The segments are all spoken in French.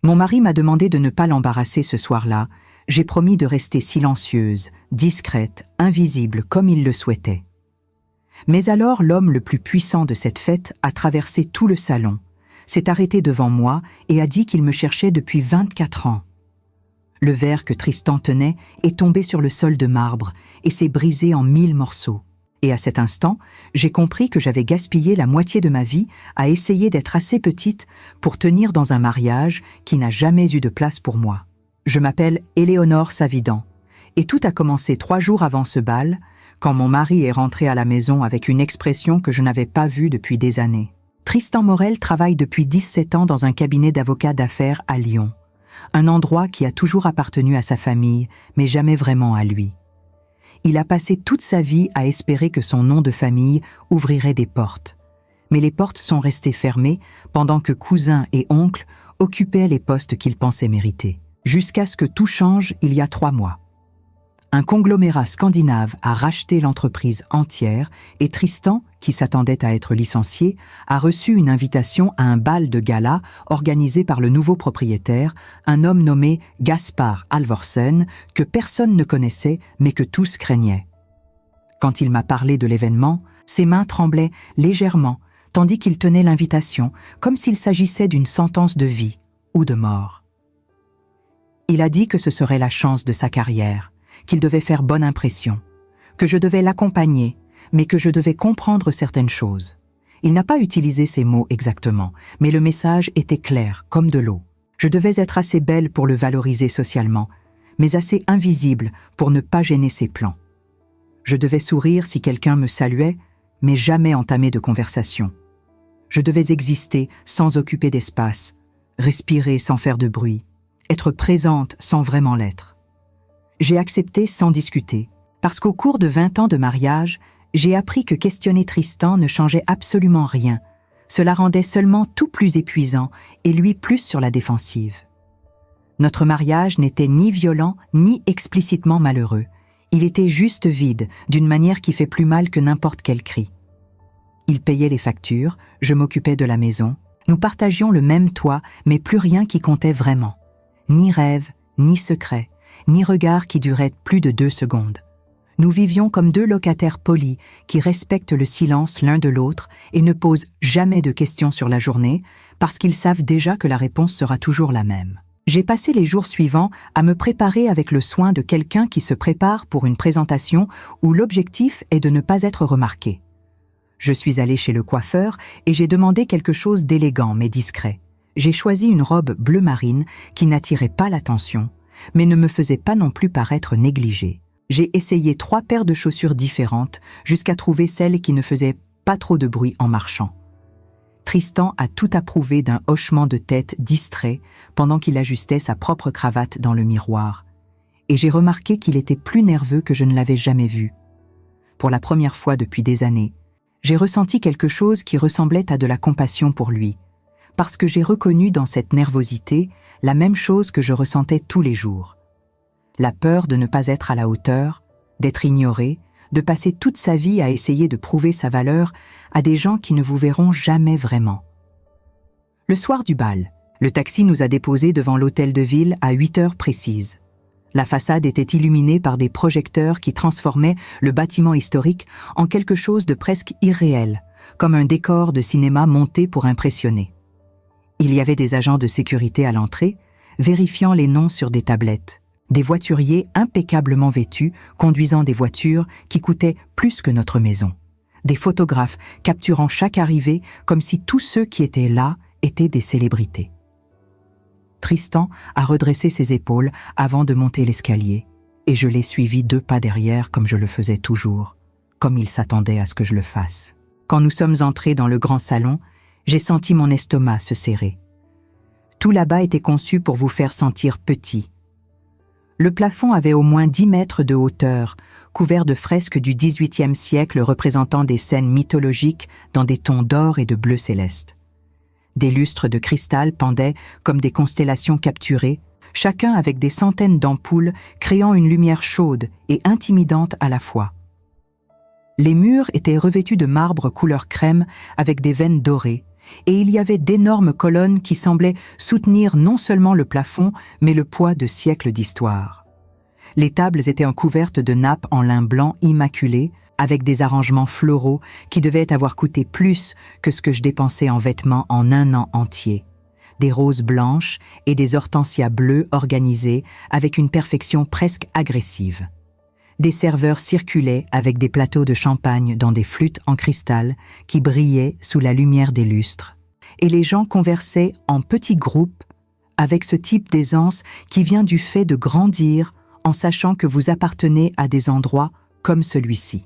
Mon mari m'a demandé de ne pas l'embarrasser ce soir-là. J'ai promis de rester silencieuse, discrète, invisible, comme il le souhaitait. Mais alors l'homme le plus puissant de cette fête a traversé tout le salon, s'est arrêté devant moi et a dit qu'il me cherchait depuis 24 ans. Le verre que Tristan tenait est tombé sur le sol de marbre et s'est brisé en 1000 morceaux. Et à cet instant, j'ai compris que j'avais gaspillé la moitié de ma vie à essayer d'être assez petite pour tenir dans un mariage qui n'a jamais eu de place pour moi. Je m'appelle Éléonore Savidan, et tout a commencé 3 jours avant ce bal, quand mon mari est rentré à la maison avec une expression que je n'avais pas vue depuis des années. Tristan Morel travaille depuis 17 ans dans un cabinet d'avocats d'affaires à Lyon, un endroit qui a toujours appartenu à sa famille, mais jamais vraiment à lui. Il a passé toute sa vie à espérer que son nom de famille ouvrirait des portes. Mais les portes sont restées fermées pendant que cousins et oncles occupaient les postes qu'ils pensaient mériter. Jusqu'à ce que tout change il y a 3 mois. Un conglomérat scandinave a racheté l'entreprise entière et Tristan, qui s'attendait à être licencié, a reçu une invitation à un bal de gala organisé par le nouveau propriétaire, un homme nommé Gaspar Alvorsen, que personne ne connaissait mais que tous craignaient. Quand il m'a parlé de l'événement, ses mains tremblaient légèrement, tandis qu'il tenait l'invitation, comme s'il s'agissait d'une sentence de vie ou de mort. Il a dit que ce serait la chance de sa carrière, qu'il devait faire bonne impression, que je devais l'accompagner, mais que je devais comprendre certaines choses. Il n'a pas utilisé ces mots exactement, mais le message était clair, comme de l'eau. Je devais être assez belle pour le valoriser socialement, mais assez invisible pour ne pas gêner ses plans. Je devais sourire si quelqu'un me saluait, mais jamais entamer de conversation. Je devais exister sans occuper d'espace, respirer sans faire de bruit, être présente sans vraiment l'être. J'ai accepté sans discuter, parce qu'au cours de 20 ans de mariage, j'ai appris que questionner Tristan ne changeait absolument rien. Cela rendait seulement tout plus épuisant et lui plus sur la défensive. Notre mariage n'était ni violent ni explicitement malheureux. Il était juste vide, d'une manière qui fait plus mal que n'importe quel cri. Il payait les factures, je m'occupais de la maison. Nous partagions le même toit, mais plus rien qui comptait vraiment. Ni rêve, ni secret, ni regard qui durait plus de 2 secondes. Nous vivions comme 2 locataires polis qui respectent le silence l'un de l'autre et ne posent jamais de questions sur la journée parce qu'ils savent déjà que la réponse sera toujours la même. J'ai passé les jours suivants à me préparer avec le soin de quelqu'un qui se prépare pour une présentation où l'objectif est de ne pas être remarqué. Je suis allée chez le coiffeur et j'ai demandé quelque chose d'élégant mais discret. J'ai choisi une robe bleu marine qui n'attirait pas l'attention, mais ne me faisait pas non plus paraître négligée. J'ai essayé 3 paires de chaussures différentes jusqu'à trouver celle qui ne faisait pas trop de bruit en marchant. Tristan a tout approuvé d'un hochement de tête distrait pendant qu'il ajustait sa propre cravate dans le miroir. Et j'ai remarqué qu'il était plus nerveux que je ne l'avais jamais vu. Pour la première fois depuis des années, j'ai ressenti quelque chose qui ressemblait à de la compassion pour lui, parce que j'ai reconnu dans cette nervosité la même chose que je ressentais tous les jours. La peur de ne pas être à la hauteur, d'être ignoré, de passer toute sa vie à essayer de prouver sa valeur à des gens qui ne vous verront jamais vraiment. Le soir du bal, le taxi nous a déposés devant l'hôtel de ville à 8 heures précises. La façade était illuminée par des projecteurs qui transformaient le bâtiment historique en quelque chose de presque irréel, comme un décor de cinéma monté pour impressionner. Il y avait des agents de sécurité à l'entrée, vérifiant les noms sur des tablettes, des voituriers impeccablement vêtus, conduisant des voitures qui coûtaient plus que notre maison, des photographes capturant chaque arrivée comme si tous ceux qui étaient là étaient des célébrités. Tristan a redressé ses épaules avant de monter l'escalier, et je l'ai suivi 2 pas derrière comme je le faisais toujours, comme il s'attendait à ce que je le fasse. Quand nous sommes entrés dans le grand salon, j'ai senti mon estomac se serrer. Tout là-bas était conçu pour vous faire sentir petit. Le plafond avait au moins 10 mètres de hauteur, couvert de fresques du XVIIIe siècle représentant des scènes mythologiques dans des tons d'or et de bleu céleste. Des lustres de cristal pendaient comme des constellations capturées, chacun avec des centaines d'ampoules créant une lumière chaude et intimidante à la fois. Les murs étaient revêtus de marbre couleur crème avec des veines dorées, Et il y avait d'énormes colonnes qui semblaient soutenir non seulement le plafond, mais le poids de siècles d'histoire. Les tables étaient couvertes de nappes en lin blanc immaculé, avec des arrangements floraux qui devaient avoir coûté plus que ce que je dépensais en vêtements en un an entier. Des roses blanches et des hortensias bleues organisées avec une perfection presque agressive. Des serveurs circulaient avec des plateaux de champagne dans des flûtes en cristal qui brillaient sous la lumière des lustres. Et les gens conversaient en petits groupes avec ce type d'aisance qui vient du fait de grandir en sachant que vous appartenez à des endroits comme celui-ci.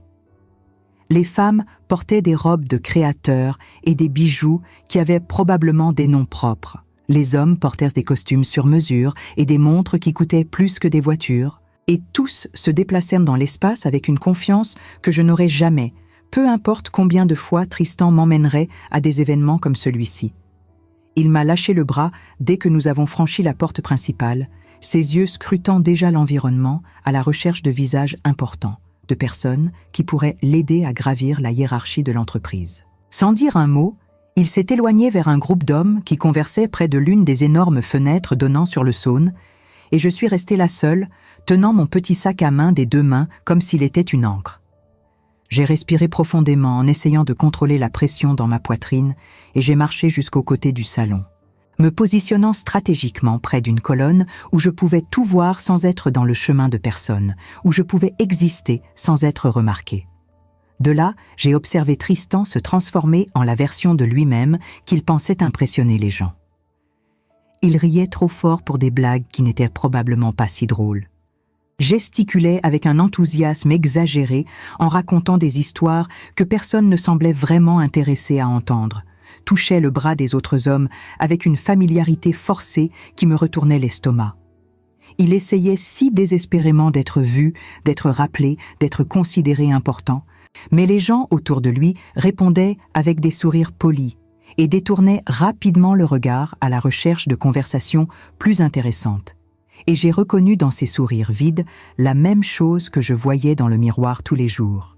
Les femmes portaient des robes de créateurs et des bijoux qui avaient probablement des noms propres. Les hommes portèrent des costumes sur mesure et des montres qui coûtaient plus que des voitures. Et tous se déplacèrent dans l'espace avec une confiance que je n'aurais jamais, peu importe combien de fois Tristan m'emmènerait à des événements comme celui-ci. Il m'a lâché le bras dès que nous avons franchi la porte principale, ses yeux scrutant déjà l'environnement à la recherche de visages importants, de personnes qui pourraient l'aider à gravir la hiérarchie de l'entreprise. Sans dire un mot, il s'est éloigné vers un groupe d'hommes qui conversaient près de l'une des énormes fenêtres donnant sur le Saône, et je suis restée là seule, tenant mon petit sac à main des deux mains comme s'il était une ancre. J'ai respiré profondément en essayant de contrôler la pression dans ma poitrine et j'ai marché jusqu'au côté du salon, me positionnant stratégiquement près d'une colonne où je pouvais tout voir sans être dans le chemin de personne, où je pouvais exister sans être remarqué. De là, j'ai observé Tristan se transformer en la version de lui-même qu'il pensait impressionner les gens. Il riait trop fort pour des blagues qui n'étaient probablement pas si drôles. Gesticulait avec un enthousiasme exagéré en racontant des histoires que personne ne semblait vraiment intéressé à entendre, touchait le bras des autres hommes avec une familiarité forcée qui me retournait l'estomac. Il essayait si désespérément d'être vu, d'être rappelé, d'être considéré important, mais les gens autour de lui répondaient avec des sourires polis et détournaient rapidement le regard à la recherche de conversations plus intéressantes. Et j'ai reconnu dans ces sourires vides la même chose que je voyais dans le miroir tous les jours.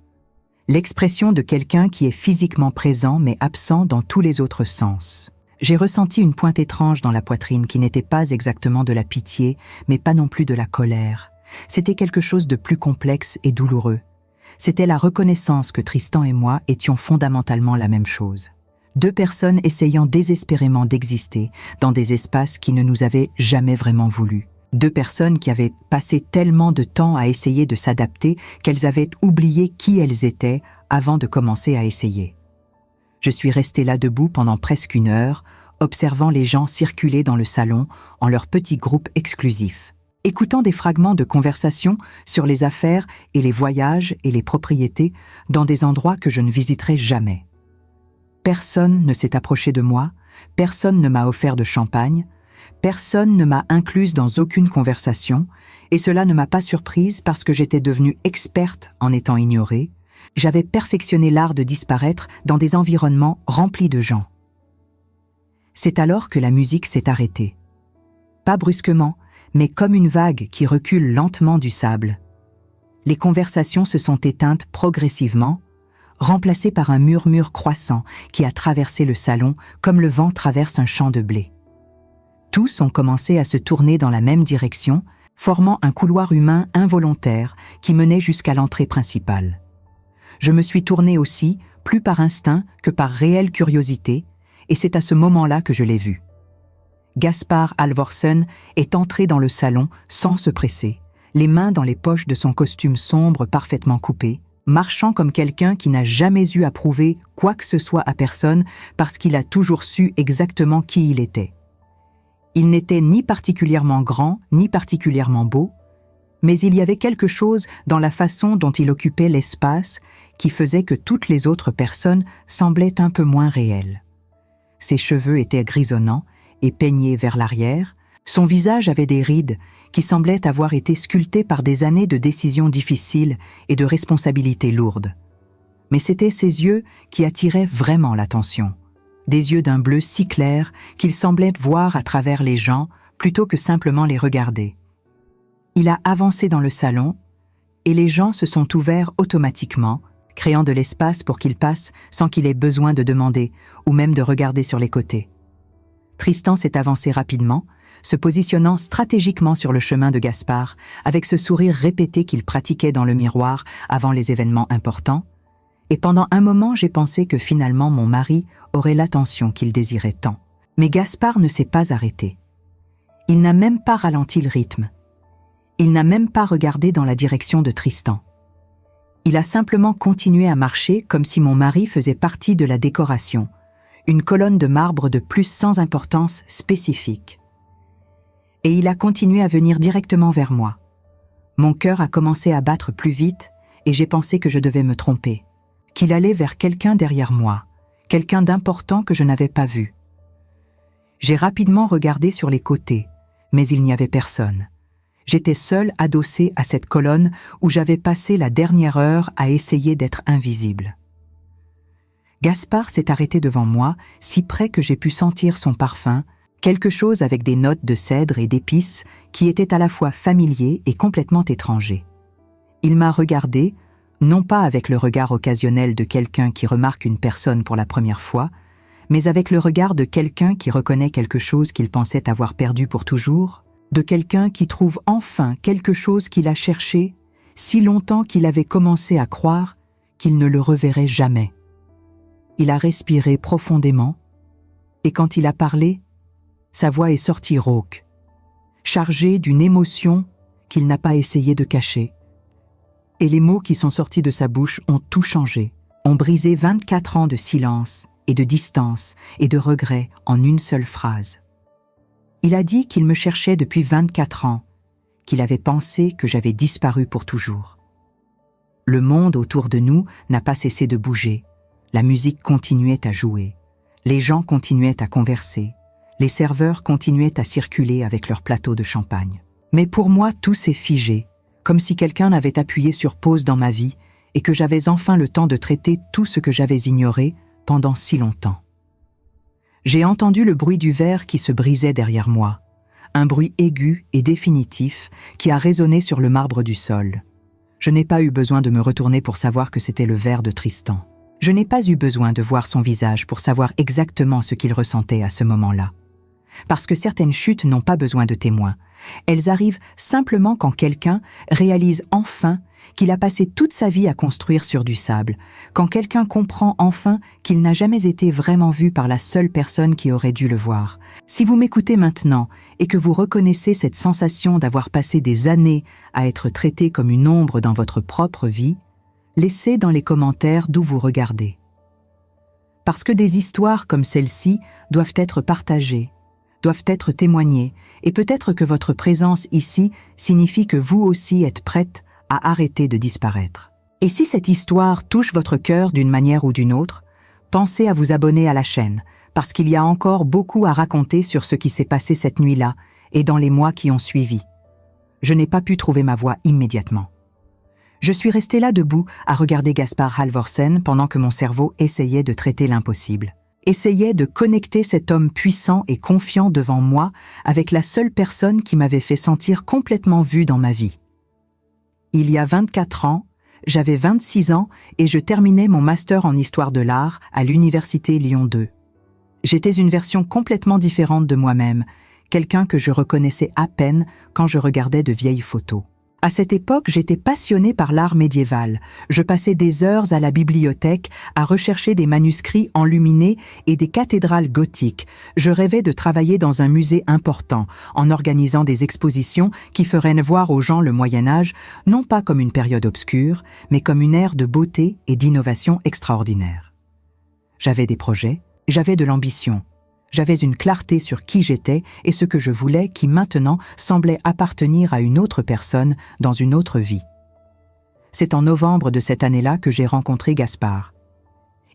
L'expression de quelqu'un qui est physiquement présent mais absent dans tous les autres sens. J'ai ressenti une pointe étrange dans la poitrine qui n'était pas exactement de la pitié, mais pas non plus de la colère. C'était quelque chose de plus complexe et douloureux. C'était la reconnaissance que Tristan et moi étions fondamentalement la même chose. Deux personnes essayant désespérément d'exister dans des espaces qui ne nous avaient jamais vraiment voulu. Deux personnes qui avaient passé tellement de temps à essayer de s'adapter qu'elles avaient oublié qui elles étaient avant de commencer à essayer. Je suis restée là debout pendant presque une heure, observant les gens circuler dans le salon en leur petit groupe exclusif, écoutant des fragments de conversation sur les affaires et les voyages et les propriétés dans des endroits que je ne visiterai jamais. Personne ne s'est approché de moi, personne ne m'a offert de champagne, personne ne m'a incluse dans aucune conversation, et cela ne m'a pas surprise parce que j'étais devenue experte en étant ignorée. J'avais perfectionné l'art de disparaître dans des environnements remplis de gens. C'est alors que la musique s'est arrêtée. Pas brusquement, mais comme une vague qui recule lentement du sable. Les conversations se sont éteintes progressivement, remplacées par un murmure croissant qui a traversé le salon comme le vent traverse un champ de blé. Tous ont commencé à se tourner dans la même direction, formant un couloir humain involontaire qui menait jusqu'à l'entrée principale. Je me suis tournée aussi, plus par instinct que par réelle curiosité, et c'est à ce moment-là que je l'ai vu. Gaspar Halvorsen est entré dans le salon sans se presser, les mains dans les poches de son costume sombre parfaitement coupé, marchant comme quelqu'un qui n'a jamais eu à prouver quoi que ce soit à personne parce qu'il a toujours su exactement qui il était. Il n'était ni particulièrement grand, ni particulièrement beau, mais il y avait quelque chose dans la façon dont il occupait l'espace qui faisait que toutes les autres personnes semblaient un peu moins réelles. Ses cheveux étaient grisonnants et peignés vers l'arrière, son visage avait des rides qui semblaient avoir été sculptées par des années de décisions difficiles et de responsabilités lourdes. Mais c'étaient ses yeux qui attiraient vraiment l'attention. Des yeux d'un bleu si clair qu'il semblait voir à travers les gens plutôt que simplement les regarder. Il a avancé dans le salon et les gens se sont ouverts automatiquement, créant de l'espace pour qu'il passe sans qu'il ait besoin de demander ou même de regarder sur les côtés. Tristan s'est avancé rapidement, se positionnant stratégiquement sur le chemin de Gaspard, avec ce sourire répété qu'il pratiquait dans le miroir avant les événements importants, et pendant un moment j'ai pensé que finalement mon mari aurait l'attention qu'il désirait tant. Mais Gaspard ne s'est pas arrêté. Il n'a même pas ralenti le rythme. Il n'a même pas regardé dans la direction de Tristan. Il a simplement continué à marcher comme si mon mari faisait partie de la décoration, une colonne de marbre de plus sans importance spécifique. Et il a continué à venir directement vers moi. Mon cœur a commencé à battre plus vite et j'ai pensé que je devais me tromper, qu'il allait vers quelqu'un derrière moi, quelqu'un d'important que je n'avais pas vu. J'ai rapidement regardé sur les côtés, mais il n'y avait personne. J'étais seul adossé à cette colonne où j'avais passé la dernière heure à essayer d'être invisible. Gaspard s'est arrêté devant moi, si près que j'ai pu sentir son parfum, quelque chose avec des notes de cèdre et d'épices qui était à la fois familier et complètement étranger. Il m'a regardé, non pas avec le regard occasionnel de quelqu'un qui remarque une personne pour la première fois, mais avec le regard de quelqu'un qui reconnaît quelque chose qu'il pensait avoir perdu pour toujours, de quelqu'un qui trouve enfin quelque chose qu'il a cherché si longtemps qu'il avait commencé à croire qu'il ne le reverrait jamais. Il a respiré profondément, et quand il a parlé, sa voix est sortie rauque, chargée d'une émotion qu'il n'a pas essayé de cacher. Et les mots qui sont sortis de sa bouche ont tout changé, ont brisé 24 ans de silence et de distance et de regret en une seule phrase. Il a dit qu'il me cherchait depuis 24 ans, qu'il avait pensé que j'avais disparu pour toujours. Le monde autour de nous n'a pas cessé de bouger. La musique continuait à jouer. Les gens continuaient à converser. Les serveurs continuaient à circuler avec leurs plateaux de champagne. Mais pour moi, tout s'est figé, comme si quelqu'un avait appuyé sur pause dans ma vie et que j'avais enfin le temps de traiter tout ce que j'avais ignoré pendant si longtemps. J'ai entendu le bruit du verre qui se brisait derrière moi, un bruit aigu et définitif qui a résonné sur le marbre du sol. Je n'ai pas eu besoin de me retourner pour savoir que c'était le verre de Tristan. Je n'ai pas eu besoin de voir son visage pour savoir exactement ce qu'il ressentait à ce moment-là. Parce que certaines chutes n'ont pas besoin de témoins. Elles arrivent simplement quand quelqu'un réalise enfin qu'il a passé toute sa vie à construire sur du sable, quand quelqu'un comprend enfin qu'il n'a jamais été vraiment vu par la seule personne qui aurait dû le voir. Si vous m'écoutez maintenant et que vous reconnaissez cette sensation d'avoir passé des années à être traité comme une ombre dans votre propre vie, laissez dans les commentaires d'où vous regardez. Parce que des histoires comme celle-ci doivent être partagées, doivent être témoignées, et peut-être que votre présence ici signifie que vous aussi êtes prête à arrêter de disparaître. Et si cette histoire touche votre cœur d'une manière ou d'une autre, pensez à vous abonner à la chaîne, parce qu'il y a encore beaucoup à raconter sur ce qui s'est passé cette nuit-là et dans les mois qui ont suivi. Je n'ai pas pu trouver ma voix immédiatement. Je suis resté là debout à regarder Gaspard Halvorsen pendant que mon cerveau essayait de traiter l'impossible. Essayait de connecter cet homme puissant et confiant devant moi avec la seule personne qui m'avait fait sentir complètement vue dans ma vie. Il y a 24 ans, j'avais 26 ans et je terminais mon master en histoire de l'art à l'université Lyon 2. J'étais une version complètement différente de moi-même, quelqu'un que je reconnaissais à peine quand je regardais de vieilles photos. À cette époque, j'étais passionnée par l'art médiéval. Je passais des heures à la bibliothèque à rechercher des manuscrits enluminés et des cathédrales gothiques. Je rêvais de travailler dans un musée important, en organisant des expositions qui feraient voir aux gens le Moyen-Âge, non pas comme une période obscure, mais comme une ère de beauté et d'innovation extraordinaire. J'avais des projets, j'avais de l'ambition. J'avais une clarté sur qui j'étais et ce que je voulais qui maintenant semblait appartenir à une autre personne dans une autre vie. C'est en novembre de cette année-là que j'ai rencontré Gaspard.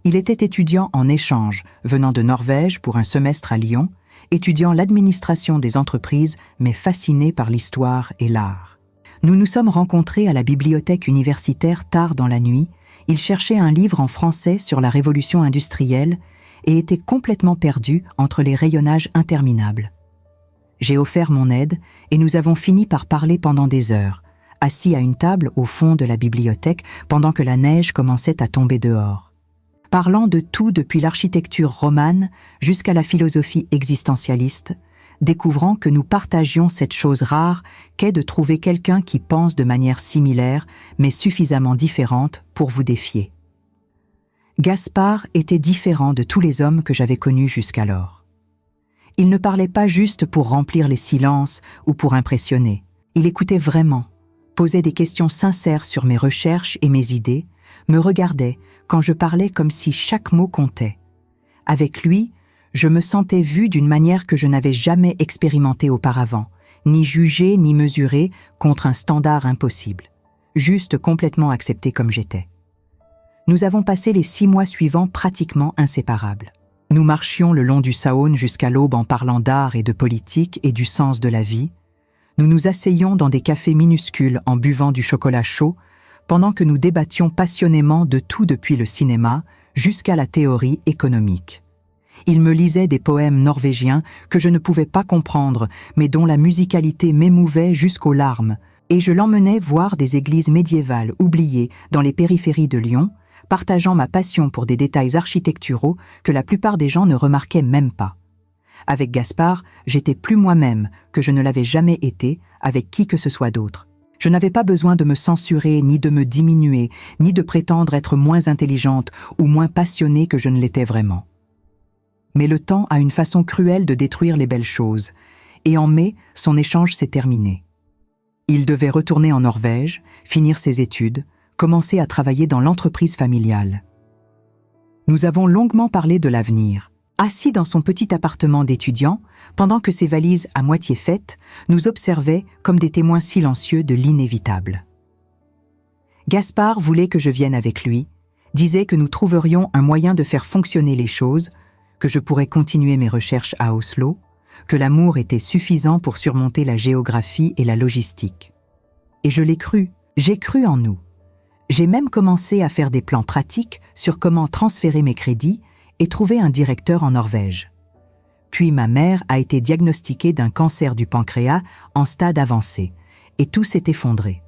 Il était étudiant en échange, venant de Norvège pour un semestre à Lyon, étudiant l'administration des entreprises mais fasciné par l'histoire et l'art. Nous nous sommes rencontrés à la bibliothèque universitaire tard dans la nuit. Il cherchait un livre en français sur la révolution industrielle et était complètement perdu entre les rayonnages interminables. J'ai offert mon aide et nous avons fini par parler pendant des heures, assis à une table au fond de la bibliothèque pendant que la neige commençait à tomber dehors. Parlant de tout depuis l'architecture romane jusqu'à la philosophie existentialiste, découvrant que nous partagions cette chose rare qu'est de trouver quelqu'un qui pense de manière similaire, mais suffisamment différente pour vous défier. Gaspard était différent de tous les hommes que j'avais connus jusqu'alors. Il ne parlait pas juste pour remplir les silences ou pour impressionner. Il écoutait vraiment, posait des questions sincères sur mes recherches et mes idées, me regardait quand je parlais comme si chaque mot comptait. Avec lui, je me sentais vue d'une manière que je n'avais jamais expérimentée auparavant, ni jugée ni mesurée contre un standard impossible, juste complètement acceptée comme j'étais. Nous avons passé les 6 mois suivants pratiquement inséparables. Nous marchions le long du Saône jusqu'à l'aube en parlant d'art et de politique et du sens de la vie. Nous nous asseyions dans des cafés minuscules en buvant du chocolat chaud, pendant que nous débattions passionnément de tout depuis le cinéma jusqu'à la théorie économique. Il me lisait des poèmes norvégiens que je ne pouvais pas comprendre, mais dont la musicalité m'émouvait jusqu'aux larmes, et je l'emmenais voir des églises médiévales oubliées dans les périphéries de Lyon, partageant ma passion pour des détails architecturaux que la plupart des gens ne remarquaient même pas. Avec Gaspard, j'étais plus moi-même que je ne l'avais jamais été avec qui que ce soit d'autre. Je n'avais pas besoin de me censurer, ni de me diminuer, ni de prétendre être moins intelligente ou moins passionnée que je ne l'étais vraiment. Mais le temps a une façon cruelle de détruire les belles choses, et en mai, son échange s'est terminé. Il devait retourner en Norvège, finir ses études, commencer à travailler dans l'entreprise familiale. Nous avons longuement parlé de l'avenir. Assis dans son petit appartement d'étudiant, pendant que ses valises à moitié faites nous observaient comme des témoins silencieux de l'inévitable. Gaspard voulait que je vienne avec lui, disait que nous trouverions un moyen de faire fonctionner les choses, que je pourrais continuer mes recherches à Oslo, que l'amour était suffisant pour surmonter la géographie et la logistique. Et je l'ai cru, j'ai cru en nous. J'ai même commencé à faire des plans pratiques sur comment transférer mes crédits et trouver un directeur en Norvège. Puis ma mère a été diagnostiquée d'un cancer du pancréas en stade avancé, et tout s'est effondré.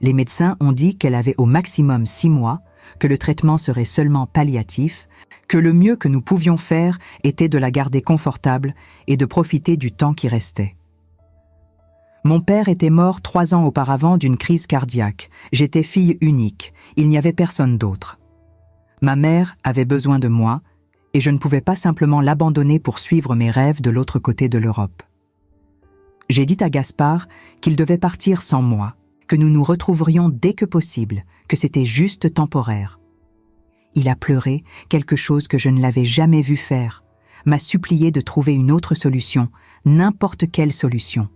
Les médecins ont dit qu'elle avait au maximum 6 mois, que le traitement serait seulement palliatif, que le mieux que nous pouvions faire était de la garder confortable et de profiter du temps qui restait. Mon père était mort 3 ans auparavant d'une crise cardiaque. J'étais fille unique, il n'y avait personne d'autre. Ma mère avait besoin de moi, et je ne pouvais pas simplement l'abandonner pour suivre mes rêves de l'autre côté de l'Europe. J'ai dit à Gaspard qu'il devait partir sans moi, que nous nous retrouverions dès que possible, que c'était juste temporaire. Il a pleuré, quelque chose que je ne l'avais jamais vu faire, m'a supplié de trouver une autre solution, n'importe quelle solution.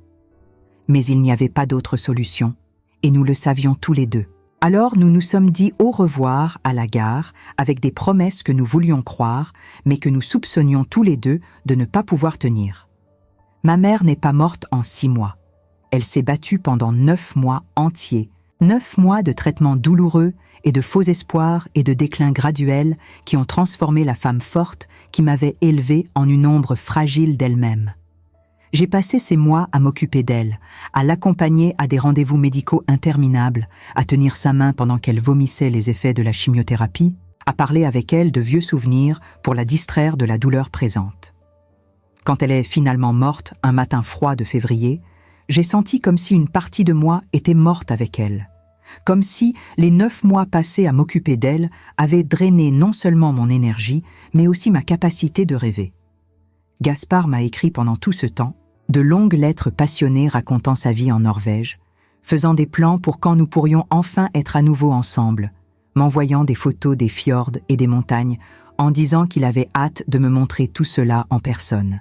Mais il n'y avait pas d'autre solution, et nous le savions tous les deux. Alors nous nous sommes dit au revoir à la gare avec des promesses que nous voulions croire, mais que nous soupçonnions tous les deux de ne pas pouvoir tenir. Ma mère n'est pas morte en 6 mois. Elle s'est battue pendant 9 mois entiers, 9 mois de traitements douloureux et de faux espoirs et de déclins graduels qui ont transformé la femme forte qui m'avait élevée en une ombre fragile d'elle-même. J'ai passé ces mois à m'occuper d'elle, à l'accompagner à des rendez-vous médicaux interminables, à tenir sa main pendant qu'elle vomissait les effets de la chimiothérapie, à parler avec elle de vieux souvenirs pour la distraire de la douleur présente. Quand elle est finalement morte un matin froid de février, j'ai senti comme si une partie de moi était morte avec elle, comme si les 9 mois passés à m'occuper d'elle avaient drainé non seulement mon énergie, mais aussi ma capacité de rêver. Gaspard m'a écrit pendant tout ce temps de longues lettres passionnées racontant sa vie en Norvège, faisant des plans pour quand nous pourrions enfin être à nouveau ensemble, m'envoyant des photos des fjords et des montagnes, en disant qu'il avait hâte de me montrer tout cela en personne.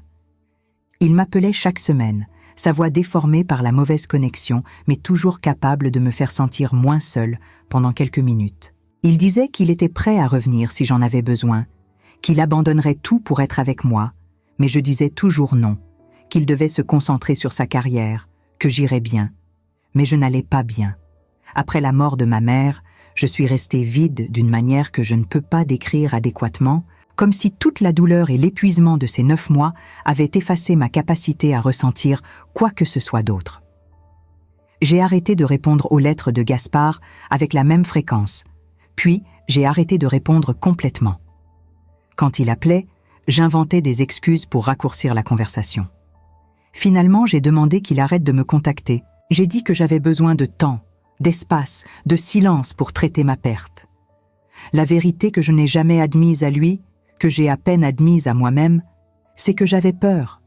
Il m'appelait chaque semaine, sa voix déformée par la mauvaise connexion, mais toujours capable de me faire sentir moins seule pendant quelques minutes. Il disait qu'il était prêt à revenir si j'en avais besoin, qu'il abandonnerait tout pour être avec moi, mais je disais toujours non, qu'il devait se concentrer sur sa carrière, que j'irais bien. Mais je n'allais pas bien. Après la mort de ma mère, je suis restée vide d'une manière que je ne peux pas décrire adéquatement, comme si toute la douleur et l'épuisement de ces 9 mois avaient effacé ma capacité à ressentir quoi que ce soit d'autre. J'ai arrêté de répondre aux lettres de Gaspard avec la même fréquence, puis j'ai arrêté de répondre complètement. Quand il appelait, j'inventais des excuses pour raccourcir la conversation. Finalement, j'ai demandé qu'il arrête de me contacter. J'ai dit que j'avais besoin de temps, d'espace, de silence pour traiter ma perte. La vérité que je n'ai jamais admise à lui, que j'ai à peine admise à moi-même, c'est que j'avais peur.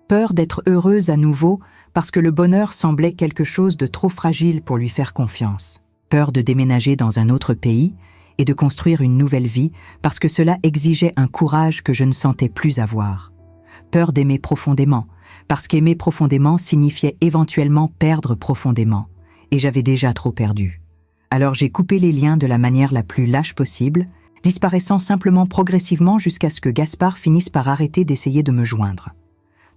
Peur d'être heureuse à nouveau parce que le bonheur semblait quelque chose de trop fragile pour lui faire confiance. Peur de déménager dans un autre pays et de construire une nouvelle vie parce que cela exigeait un courage que je ne sentais plus avoir. Peur d'aimer profondément, parce qu'aimer profondément signifiait éventuellement perdre profondément, et j'avais déjà trop perdu. Alors j'ai coupé les liens de la manière la plus lâche possible, disparaissant simplement progressivement jusqu'à ce que Gaspard finisse par arrêter d'essayer de me joindre.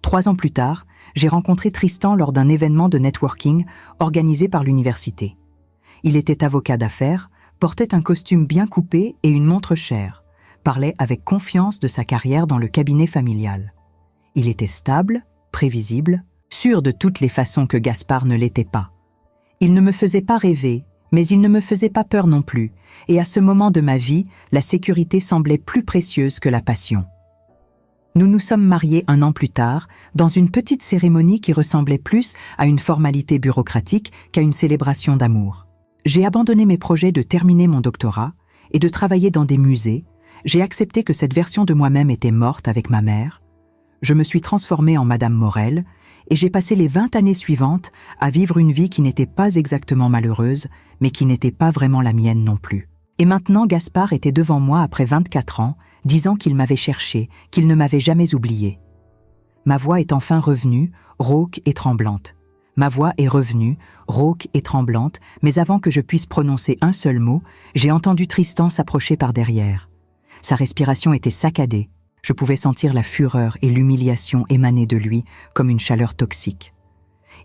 3 ans plus tard, j'ai rencontré Tristan lors d'un événement de networking organisé par l'université. Il était avocat d'affaires, portait un costume bien coupé et une montre chère, parlait avec confiance de sa carrière dans le cabinet familial. Il était stable, prévisible, sûr de toutes les façons que Gaspard ne l'était pas. Il ne me faisait pas rêver, mais il ne me faisait pas peur non plus, et à ce moment de ma vie, la sécurité semblait plus précieuse que la passion. Nous nous sommes mariés 1 an plus tard, dans une petite cérémonie qui ressemblait plus à une formalité bureaucratique qu'à une célébration d'amour. J'ai abandonné mes projets de terminer mon doctorat et de travailler dans des musées. J'ai accepté que cette version de moi-même était morte avec ma mère. Je me suis transformée en Madame Morel et j'ai passé les 20 années suivantes à vivre une vie qui n'était pas exactement malheureuse, mais qui n'était pas vraiment la mienne non plus. Et maintenant, Gaspard était devant moi après 24 ans, disant qu'il m'avait cherché, qu'il ne m'avait jamais oublié. Ma voix est enfin revenue, rauque et tremblante. Ma voix est revenue, rauque et tremblante, mais avant que je puisse prononcer un seul mot, j'ai entendu Tristan s'approcher par derrière. Sa respiration était saccadée. Je pouvais sentir la fureur et l'humiliation émaner de lui comme une chaleur toxique.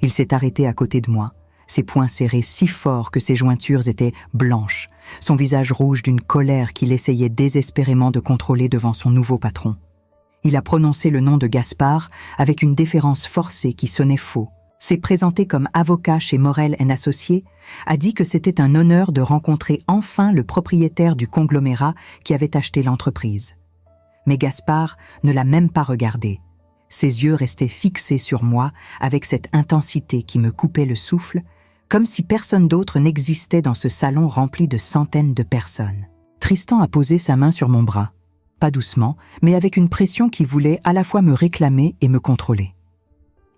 Il s'est arrêté à côté de moi, ses poings serrés si fort que ses jointures étaient blanches, son visage rouge d'une colère qu'il essayait désespérément de contrôler devant son nouveau patron. Il a prononcé le nom de Gaspard avec une déférence forcée qui sonnait faux, s'est présenté comme avocat chez Morel & Associés, a dit que c'était un honneur de rencontrer enfin le propriétaire du conglomérat qui avait acheté l'entreprise. Mais Gaspard ne l'a même pas regardé. Ses yeux restaient fixés sur moi avec cette intensité qui me coupait le souffle, comme si personne d'autre n'existait dans ce salon rempli de centaines de personnes. Tristan a posé sa main sur mon bras, pas doucement, mais avec une pression qui voulait à la fois me réclamer et me contrôler.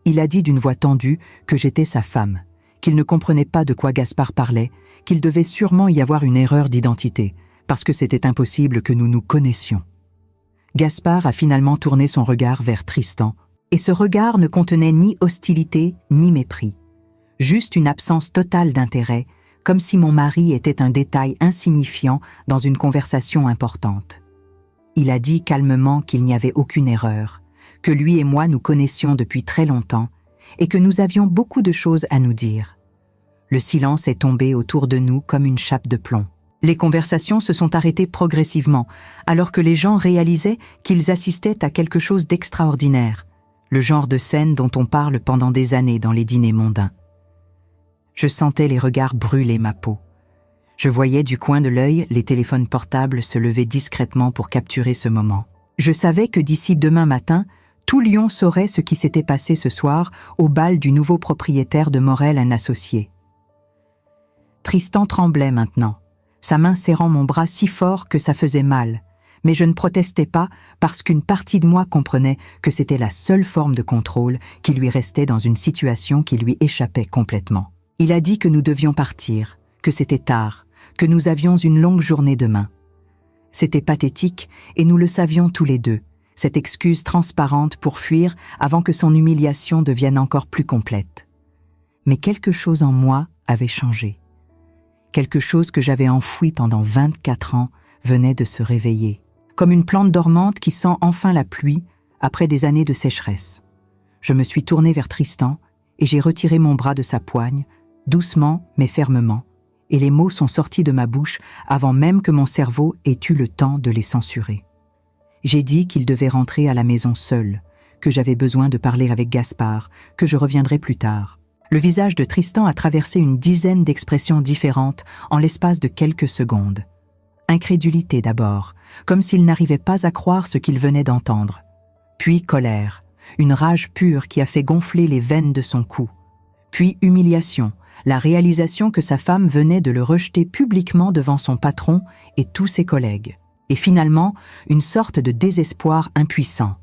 Il a dit d'une voix tendue que j'étais sa femme, qu'il ne comprenait pas de quoi Gaspard parlait, qu'il devait sûrement y avoir une erreur d'identité, parce que c'était impossible que nous nous connaissions. Gaspard a finalement tourné son regard vers Tristan, et ce regard ne contenait ni hostilité ni mépris. Juste une absence totale d'intérêt, comme si mon mari était un détail insignifiant dans une conversation importante. Il a dit calmement qu'il n'y avait aucune erreur, que lui et moi nous connaissions depuis très longtemps et que nous avions beaucoup de choses à nous dire. Le silence est tombé autour de nous comme une chape de plomb. Les conversations se sont arrêtées progressivement, alors que les gens réalisaient qu'ils assistaient à quelque chose d'extraordinaire, le genre de scène dont on parle pendant des années dans les dîners mondains. Je sentais les regards brûler ma peau. Je voyais du coin de l'œil les téléphones portables se lever discrètement pour capturer ce moment. Je savais que d'ici demain matin, tout Lyon saurait ce qui s'était passé ce soir au bal du nouveau propriétaire de Morel & Associés. Tristan tremblait maintenant, sa main serrant mon bras si fort que ça faisait mal, mais je ne protestais pas parce qu'une partie de moi comprenait que c'était la seule forme de contrôle qui lui restait dans une situation qui lui échappait complètement. Il a dit que nous devions partir, que c'était tard, que nous avions une longue journée demain. C'était pathétique et nous le savions tous les deux, cette excuse transparente pour fuir avant que son humiliation devienne encore plus complète. Mais quelque chose en moi avait changé. Quelque chose que j'avais enfoui pendant 24 ans venait de se réveiller, comme une plante dormante qui sent enfin la pluie après des années de sécheresse. Je me suis tournée vers Tristan et j'ai retiré mon bras de sa poigne, doucement mais fermement, et les mots sont sortis de ma bouche avant même que mon cerveau ait eu le temps de les censurer. J'ai dit qu'il devait rentrer à la maison seul, que j'avais besoin de parler avec Gaspard, que je reviendrais plus tard. Le visage de Tristan a traversé une dizaine d'expressions différentes en l'espace de quelques secondes. Incrédulité d'abord, comme s'il n'arrivait pas à croire ce qu'il venait d'entendre. Puis colère, une rage pure qui a fait gonfler les veines de son cou. Puis humiliation, la réalisation que sa femme venait de le rejeter publiquement devant son patron et tous ses collègues. Et finalement, une sorte de désespoir impuissant,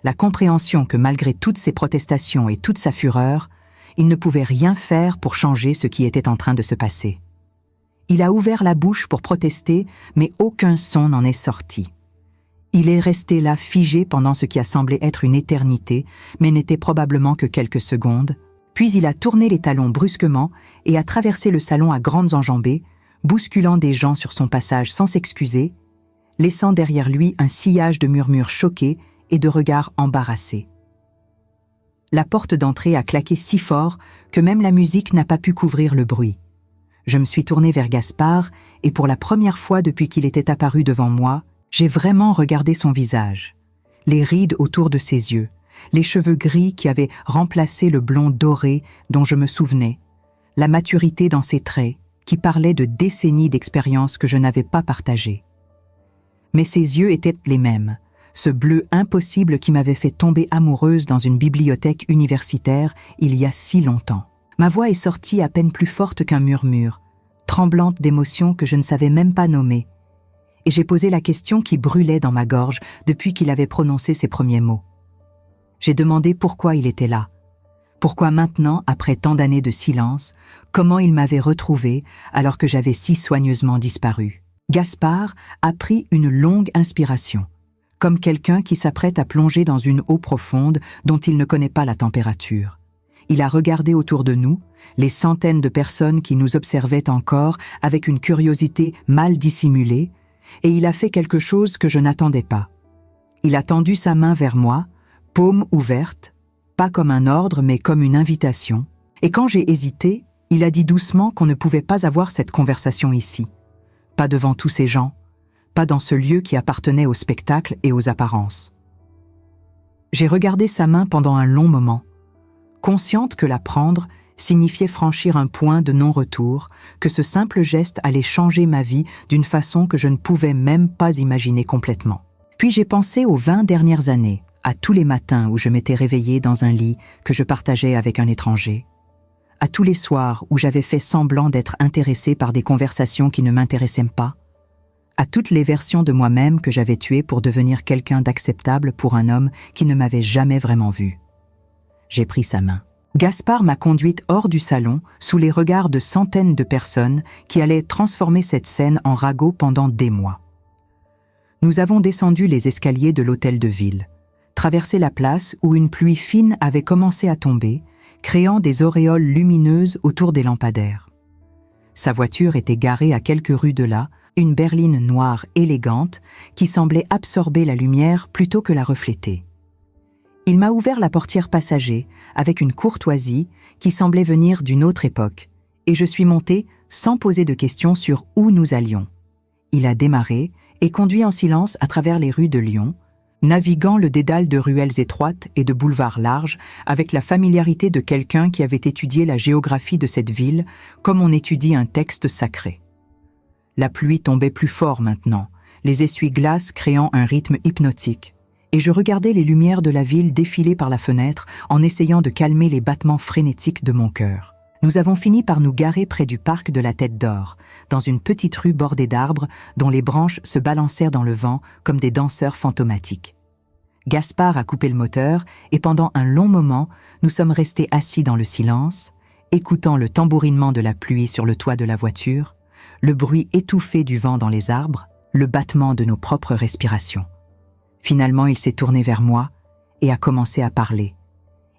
la compréhension que malgré toutes ses protestations et toute sa fureur, il ne pouvait rien faire pour changer ce qui était en train de se passer. Il a ouvert la bouche pour protester, mais aucun son n'en est sorti. Il est resté là figé pendant ce qui a semblé être une éternité, mais n'était probablement que quelques secondes. Puis il a tourné les talons brusquement et a traversé le salon à grandes enjambées, bousculant des gens sur son passage sans s'excuser, laissant derrière lui un sillage de murmures choqués et de regards embarrassés. La porte d'entrée a claqué si fort que même la musique n'a pas pu couvrir le bruit. Je me suis tournée vers Gaspard et pour la première fois depuis qu'il était apparu devant moi, j'ai vraiment regardé son visage, les rides autour de ses yeux, les cheveux gris qui avaient remplacé le blond doré dont je me souvenais, la maturité dans ses traits qui parlaient de décennies d'expérience que je n'avais pas partagées. Mais ses yeux étaient les mêmes, ce bleu impossible qui m'avait fait tomber amoureuse dans une bibliothèque universitaire il y a si longtemps. Ma voix est sortie à peine plus forte qu'un murmure, tremblante d'émotions que je ne savais même pas nommer, et j'ai posé la question qui brûlait dans ma gorge depuis qu'il avait prononcé ses premiers mots. J'ai demandé pourquoi il était là, pourquoi maintenant, après tant d'années de silence, comment il m'avait retrouvée alors que j'avais si soigneusement disparu. Gaspard a pris une longue inspiration, comme quelqu'un qui s'apprête à plonger dans une eau profonde dont il ne connaît pas la température. Il a regardé autour de nous, les centaines de personnes qui nous observaient encore avec une curiosité mal dissimulée, et il a fait quelque chose que je n'attendais pas. Il a tendu sa main vers moi, paume ouverte, pas comme un ordre mais comme une invitation, et quand j'ai hésité, il a dit doucement qu'on ne pouvait pas avoir cette conversation ici. Pas devant tous ces gens, pas dans ce lieu qui appartenait au spectacle et aux apparences. J'ai regardé sa main pendant un long moment, consciente que la prendre signifiait franchir un point de non-retour, que ce simple geste allait changer ma vie d'une façon que je ne pouvais même pas imaginer complètement. Puis j'ai pensé aux 20 dernières années, à tous les matins où je m'étais réveillée dans un lit que je partageais avec un étranger, à tous les soirs où j'avais fait semblant d'être intéressée par des conversations qui ne m'intéressaient pas, à toutes les versions de moi-même que j'avais tuées pour devenir quelqu'un d'acceptable pour un homme qui ne m'avait jamais vraiment vue. J'ai pris sa main. Gaspard m'a conduite hors du salon, sous les regards de centaines de personnes qui allaient transformer cette scène en ragot pendant des mois. Nous avons descendu les escaliers de l'hôtel de ville, traversé la place où une pluie fine avait commencé à tomber, créant des auréoles lumineuses autour des lampadaires. Sa voiture était garée à quelques rues de là, une berline noire élégante qui semblait absorber la lumière plutôt que la refléter. Il m'a ouvert la portière passager avec une courtoisie qui semblait venir d'une autre époque, et je suis montée sans poser de questions sur où nous allions. Il a démarré et conduit en silence à travers les rues de Lyon, naviguant le dédale de ruelles étroites et de boulevards larges avec la familiarité de quelqu'un qui avait étudié la géographie de cette ville comme on étudie un texte sacré. La pluie tombait plus fort maintenant, les essuie-glaces créant un rythme hypnotique, et je regardais les lumières de la ville défiler par la fenêtre en essayant de calmer les battements frénétiques de mon cœur. Nous avons fini par nous garer près du parc de la Tête d'Or, dans une petite rue bordée d'arbres dont les branches se balancèrent dans le vent comme des danseurs fantomatiques. Gaspard a coupé le moteur et pendant un long moment, nous sommes restés assis dans le silence, écoutant le tambourinement de la pluie sur le toit de la voiture, le bruit étouffé du vent dans les arbres, le battement de nos propres respirations. Finalement, il s'est tourné vers moi et a commencé à parler.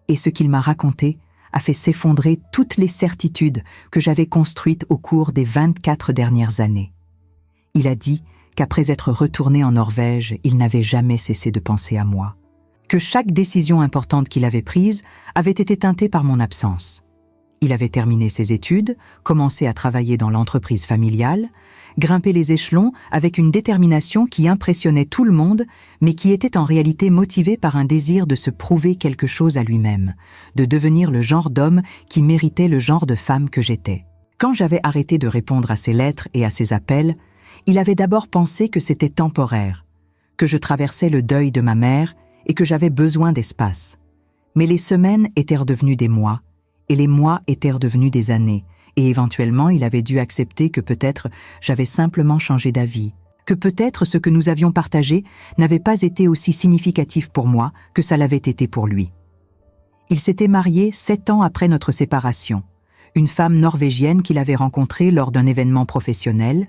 Et ce qu'il m'a raconté a fait s'effondrer toutes les certitudes que j'avais construites au cours des 24 dernières années. Il a dit qu'après être retourné en Norvège, il n'avait jamais cessé de penser à moi, que chaque décision importante qu'il avait prise avait été teintée par mon absence. Il avait terminé ses études, commencé à travailler dans l'entreprise familiale, grimper les échelons avec une détermination qui impressionnait tout le monde, mais qui était en réalité motivée par un désir de se prouver quelque chose à lui-même, de devenir le genre d'homme qui méritait le genre de femme que j'étais. Quand j'avais arrêté de répondre à ses lettres et à ses appels, il avait d'abord pensé que c'était temporaire, que je traversais le deuil de ma mère et que j'avais besoin d'espace. Mais les semaines étaient redevenues des mois, et les mois étaient redevenus des années, et éventuellement il avait dû accepter que peut-être j'avais simplement changé d'avis, que peut-être ce que nous avions partagé n'avait pas été aussi significatif pour moi que ça l'avait été pour lui. Il s'était marié 7 ans après notre séparation, une femme norvégienne qu'il avait rencontrée lors d'un événement professionnel,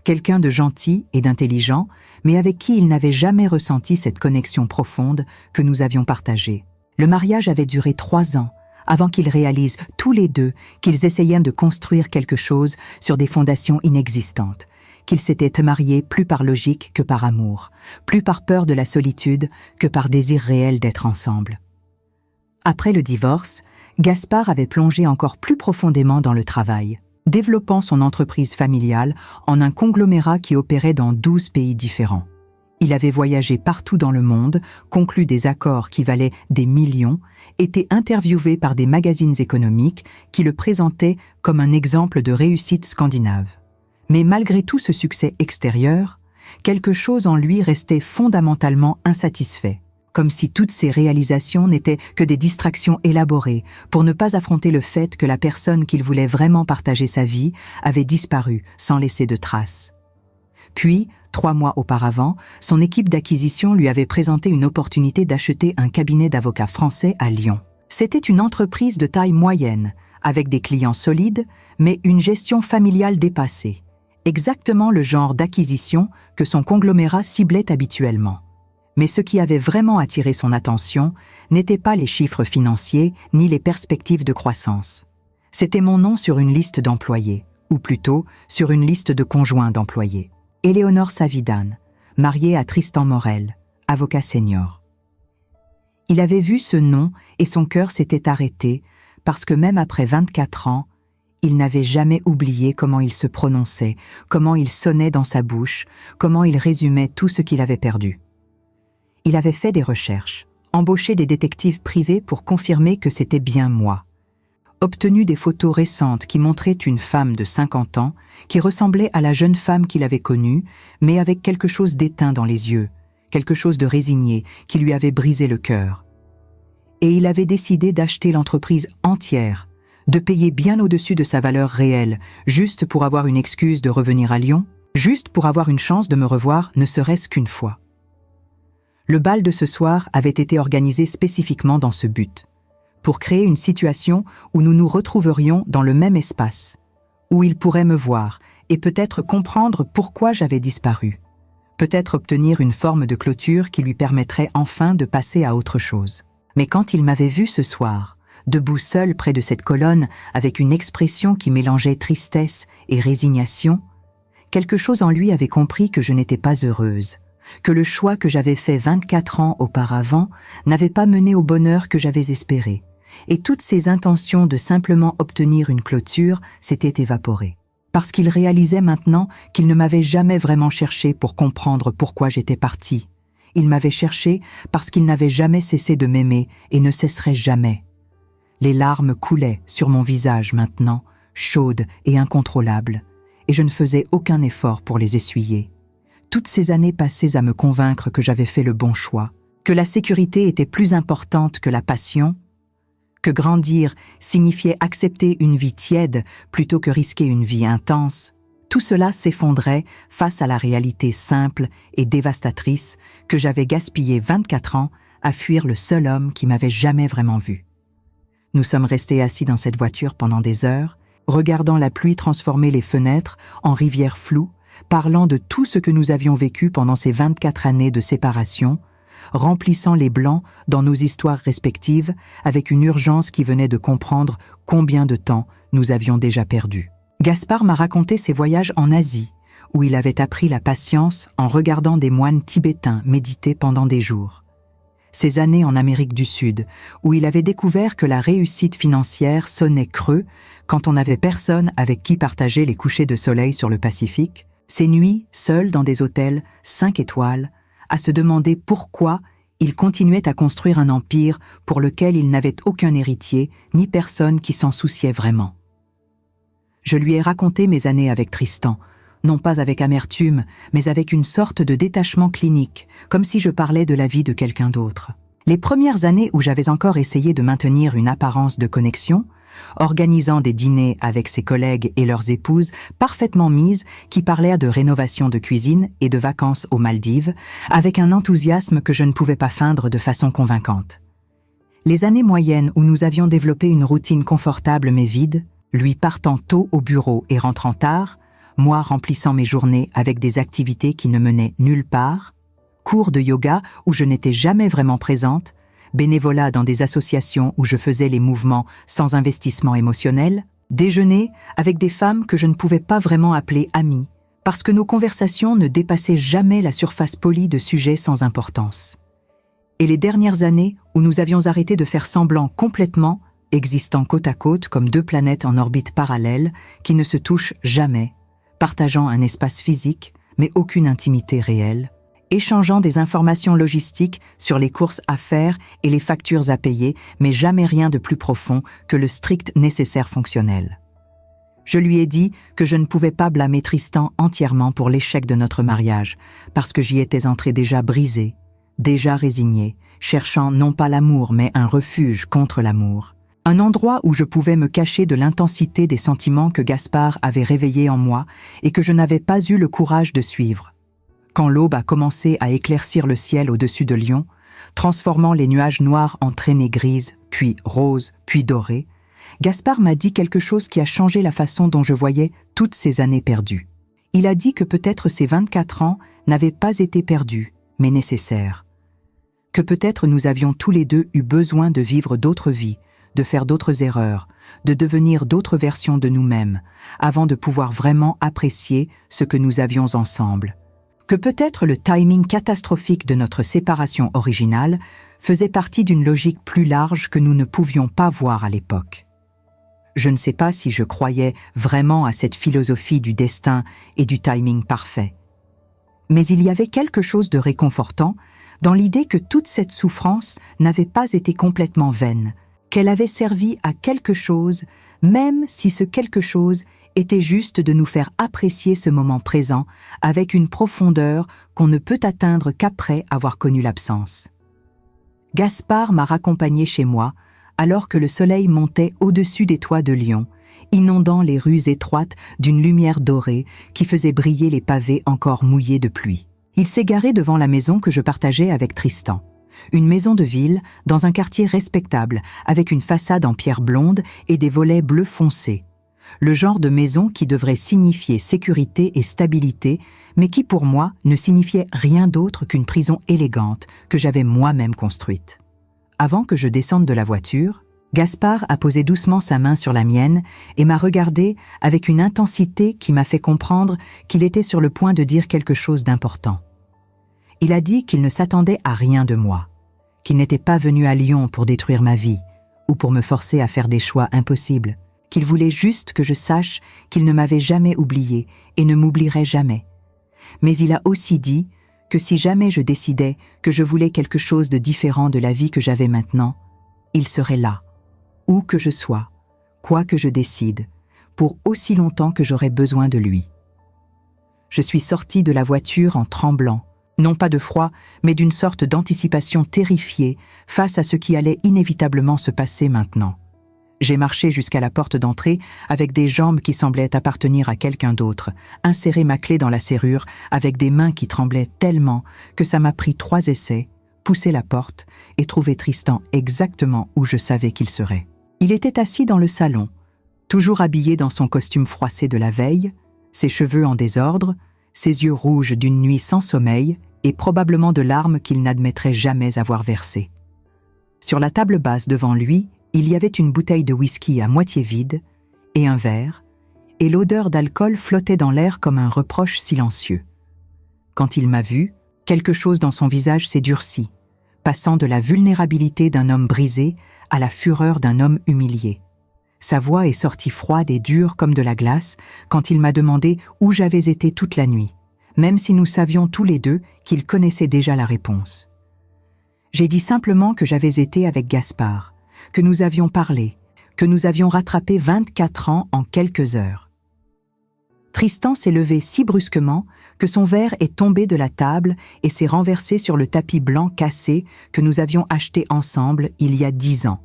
quelqu'un de gentil et d'intelligent, mais avec qui il n'avait jamais ressenti cette connexion profonde que nous avions partagée. Le mariage avait duré 3 ans, avant qu'ils réalisent tous les deux qu'ils essayaient de construire quelque chose sur des fondations inexistantes, qu'ils s'étaient mariés plus par logique que par amour, plus par peur de la solitude que par désir réel d'être ensemble. Après le divorce, Gaspard avait plongé encore plus profondément dans le travail, développant son entreprise familiale en un conglomérat qui opérait dans 12 pays différents. Il avait voyagé partout dans le monde, conclu des accords qui valaient des millions, été interviewé par des magazines économiques qui le présentaient comme un exemple de réussite scandinave. Mais malgré tout ce succès extérieur, quelque chose en lui restait fondamentalement insatisfait, comme si toutes ces réalisations n'étaient que des distractions élaborées pour ne pas affronter le fait que la personne qu'il voulait vraiment partager sa vie avait disparu sans laisser de traces. Puis, 3 mois auparavant, son équipe d'acquisition lui avait présenté une opportunité d'acheter un cabinet d'avocats français à Lyon. C'était une entreprise de taille moyenne, avec des clients solides, mais une gestion familiale dépassée. Exactement le genre d'acquisition que son conglomérat ciblait habituellement. Mais ce qui avait vraiment attiré son attention n'étaient pas les chiffres financiers ni les perspectives de croissance. C'était mon nom sur une liste d'employés, ou plutôt sur une liste de conjoints d'employés. Éléonore Savidan, mariée à Tristan Morel, avocat senior. Il avait vu ce nom et son cœur s'était arrêté parce que même après 24 ans, il n'avait jamais oublié comment il se prononçait, comment il sonnait dans sa bouche, comment il résumait tout ce qu'il avait perdu. Il avait fait des recherches, embauché des détectives privés pour confirmer que c'était bien moi. Obtenu des photos récentes qui montraient une femme de 50 ans qui ressemblait à la jeune femme qu'il avait connue, mais avec quelque chose d'éteint dans les yeux, quelque chose de résigné qui lui avait brisé le cœur. Et il avait décidé d'acheter l'entreprise entière, de payer bien au-dessus de sa valeur réelle, juste pour avoir une excuse de revenir à Lyon, juste pour avoir une chance de me revoir ne serait-ce qu'une fois. Le bal de ce soir avait été organisé spécifiquement dans ce but, pour créer une situation où nous nous retrouverions dans le même espace, où il pourrait me voir et peut-être comprendre pourquoi j'avais disparu, peut-être obtenir une forme de clôture qui lui permettrait enfin de passer à autre chose. Mais quand il m'avait vu ce soir, debout seul près de cette colonne avec une expression qui mélangeait tristesse et résignation, quelque chose en lui avait compris que je n'étais pas heureuse, que le choix que j'avais fait 24 ans auparavant n'avait pas mené au bonheur que j'avais espéré, et toutes ses intentions de simplement obtenir une clôture s'étaient évaporées. Parce qu'il réalisait maintenant qu'il ne m'avait jamais vraiment cherché pour comprendre pourquoi j'étais partie. Il m'avait cherché parce qu'il n'avait jamais cessé de m'aimer et ne cesserait jamais. Les larmes coulaient sur mon visage maintenant, chaudes et incontrôlables, et je ne faisais aucun effort pour les essuyer. Toutes ces années passées à me convaincre que j'avais fait le bon choix, que la sécurité était plus importante que la passion, que grandir signifiait accepter une vie tiède plutôt que risquer une vie intense, tout cela s'effondrait face à la réalité simple et dévastatrice que j'avais gaspillé 24 ans à fuir le seul homme qui m'avait jamais vraiment vu. Nous sommes restés assis dans cette voiture pendant des heures, regardant la pluie transformer les fenêtres en rivières floues, parlant de tout ce que nous avions vécu pendant ces 24 années de séparation, remplissant les blancs dans nos histoires respectives avec une urgence qui venait de comprendre combien de temps nous avions déjà perdu. Gaspard m'a raconté ses voyages en Asie, où il avait appris la patience en regardant des moines tibétains méditer pendant des jours. Ses années en Amérique du Sud, où il avait découvert que la réussite financière sonnait creux quand on n'avait personne avec qui partager les couchers de soleil sur le Pacifique, Ces nuits, seul dans des hôtels 5 étoiles, à se demander pourquoi il continuait à construire un empire pour lequel il n'avait aucun héritier, ni personne qui s'en souciait vraiment. Je lui ai raconté mes années avec Tristan, non pas avec amertume, mais avec une sorte de détachement clinique, comme si je parlais de la vie de quelqu'un d'autre. Les premières années où j'avais encore essayé de maintenir une apparence de connexion, organisant des dîners avec ses collègues et leurs épouses parfaitement mises qui parlaient de rénovation de cuisine et de vacances aux Maldives, avec un enthousiasme que je ne pouvais pas feindre de façon convaincante. Les années moyennes où nous avions développé une routine confortable mais vide, lui partant tôt au bureau et rentrant tard, moi remplissant mes journées avec des activités qui ne menaient nulle part, cours de yoga où je n'étais jamais vraiment présente, bénévolat dans des associations où je faisais les mouvements sans investissement émotionnel, déjeuner avec des femmes que je ne pouvais pas vraiment appeler amies, parce que nos conversations ne dépassaient jamais la surface polie de sujets sans importance. Et les dernières années où nous avions arrêté de faire semblant complètement, existant côte à côte comme deux planètes en orbite parallèle qui ne se touchent jamais, partageant un espace physique, mais aucune intimité réelle, échangeant des informations logistiques sur les courses à faire et les factures à payer, mais jamais rien de plus profond que le strict nécessaire fonctionnel. Je lui ai dit que je ne pouvais pas blâmer Tristan entièrement pour l'échec de notre mariage, parce que j'y étais entrée déjà brisée, déjà résignée, cherchant non pas l'amour, mais un refuge contre l'amour. Un endroit où je pouvais me cacher de l'intensité des sentiments que Gaspard avait réveillés en moi et que je n'avais pas eu le courage de suivre. Quand l'aube a commencé à éclaircir le ciel au-dessus de Lyon, transformant les nuages noirs en traînées grises, puis roses, puis dorées, Gaspard m'a dit quelque chose qui a changé la façon dont je voyais toutes ces années perdues. Il a dit que peut-être ces 24 ans n'avaient pas été perdus, mais nécessaires. Que peut-être nous avions tous les deux eu besoin de vivre d'autres vies, de faire d'autres erreurs, de devenir d'autres versions de nous-mêmes, avant de pouvoir vraiment apprécier ce que nous avions ensemble. Que peut-être le timing catastrophique de notre séparation originale faisait partie d'une logique plus large que nous ne pouvions pas voir à l'époque. Je ne sais pas si je croyais vraiment à cette philosophie du destin et du timing parfait. Mais il y avait quelque chose de réconfortant dans l'idée que toute cette souffrance n'avait pas été complètement vaine, qu'elle avait servi à quelque chose, même si ce quelque chose était juste de nous faire apprécier ce moment présent avec une profondeur qu'on ne peut atteindre qu'après avoir connu l'absence. Gaspard m'a raccompagnée chez moi, alors que le soleil montait au-dessus des toits de Lyon, inondant les rues étroites d'une lumière dorée qui faisait briller les pavés encore mouillés de pluie. Il s'est garé devant la maison que je partageais avec Tristan. Une maison de ville dans un quartier respectable, avec une façade en pierre blonde et des volets bleu foncé. Le genre de maison qui devrait signifier sécurité et stabilité, mais qui pour moi ne signifiait rien d'autre qu'une prison élégante que j'avais moi-même construite. Avant que je descende de la voiture, Gaspard a posé doucement sa main sur la mienne et m'a regardé avec une intensité qui m'a fait comprendre qu'il était sur le point de dire quelque chose d'important. Il a dit qu'il ne s'attendait à rien de moi, qu'il n'était pas venu à Lyon pour détruire ma vie ou pour me forcer à faire des choix impossibles, qu'il voulait juste que je sache qu'il ne m'avait jamais oublié et ne m'oublierait jamais. Mais il a aussi dit que si jamais je décidais que je voulais quelque chose de différent de la vie que j'avais maintenant, il serait là, où que je sois, quoi que je décide, pour aussi longtemps que j'aurais besoin de lui. Je suis sortie de la voiture en tremblant, non pas de froid, mais d'une sorte d'anticipation terrifiée face à ce qui allait inévitablement se passer maintenant. J'ai marché jusqu'à la porte d'entrée avec des jambes qui semblaient appartenir à quelqu'un d'autre, inséré ma clé dans la serrure avec des mains qui tremblaient tellement que ça m'a pris 3 essais, poussé la porte et trouvé Tristan exactement où je savais qu'il serait. Il était assis dans le salon, toujours habillé dans son costume froissé de la veille, ses cheveux en désordre, ses yeux rouges d'une nuit sans sommeil et probablement de larmes qu'il n'admettrait jamais avoir versées. Sur la table basse devant lui, il y avait une bouteille de whisky à moitié vide et un verre, et l'odeur d'alcool flottait dans l'air comme un reproche silencieux. Quand il m'a vu, quelque chose dans son visage s'est durci, passant de la vulnérabilité d'un homme brisé à la fureur d'un homme humilié. Sa voix est sortie froide et dure comme de la glace quand il m'a demandé où j'avais été toute la nuit, même si nous savions tous les deux qu'il connaissait déjà la réponse. J'ai dit simplement que j'avais été avec Gaspard, que nous avions parlé, que nous avions rattrapé 24 ans en quelques heures. Tristan s'est levé si brusquement que son verre est tombé de la table et s'est renversé sur le tapis blanc cassé que nous avions acheté ensemble il y a 10 ans,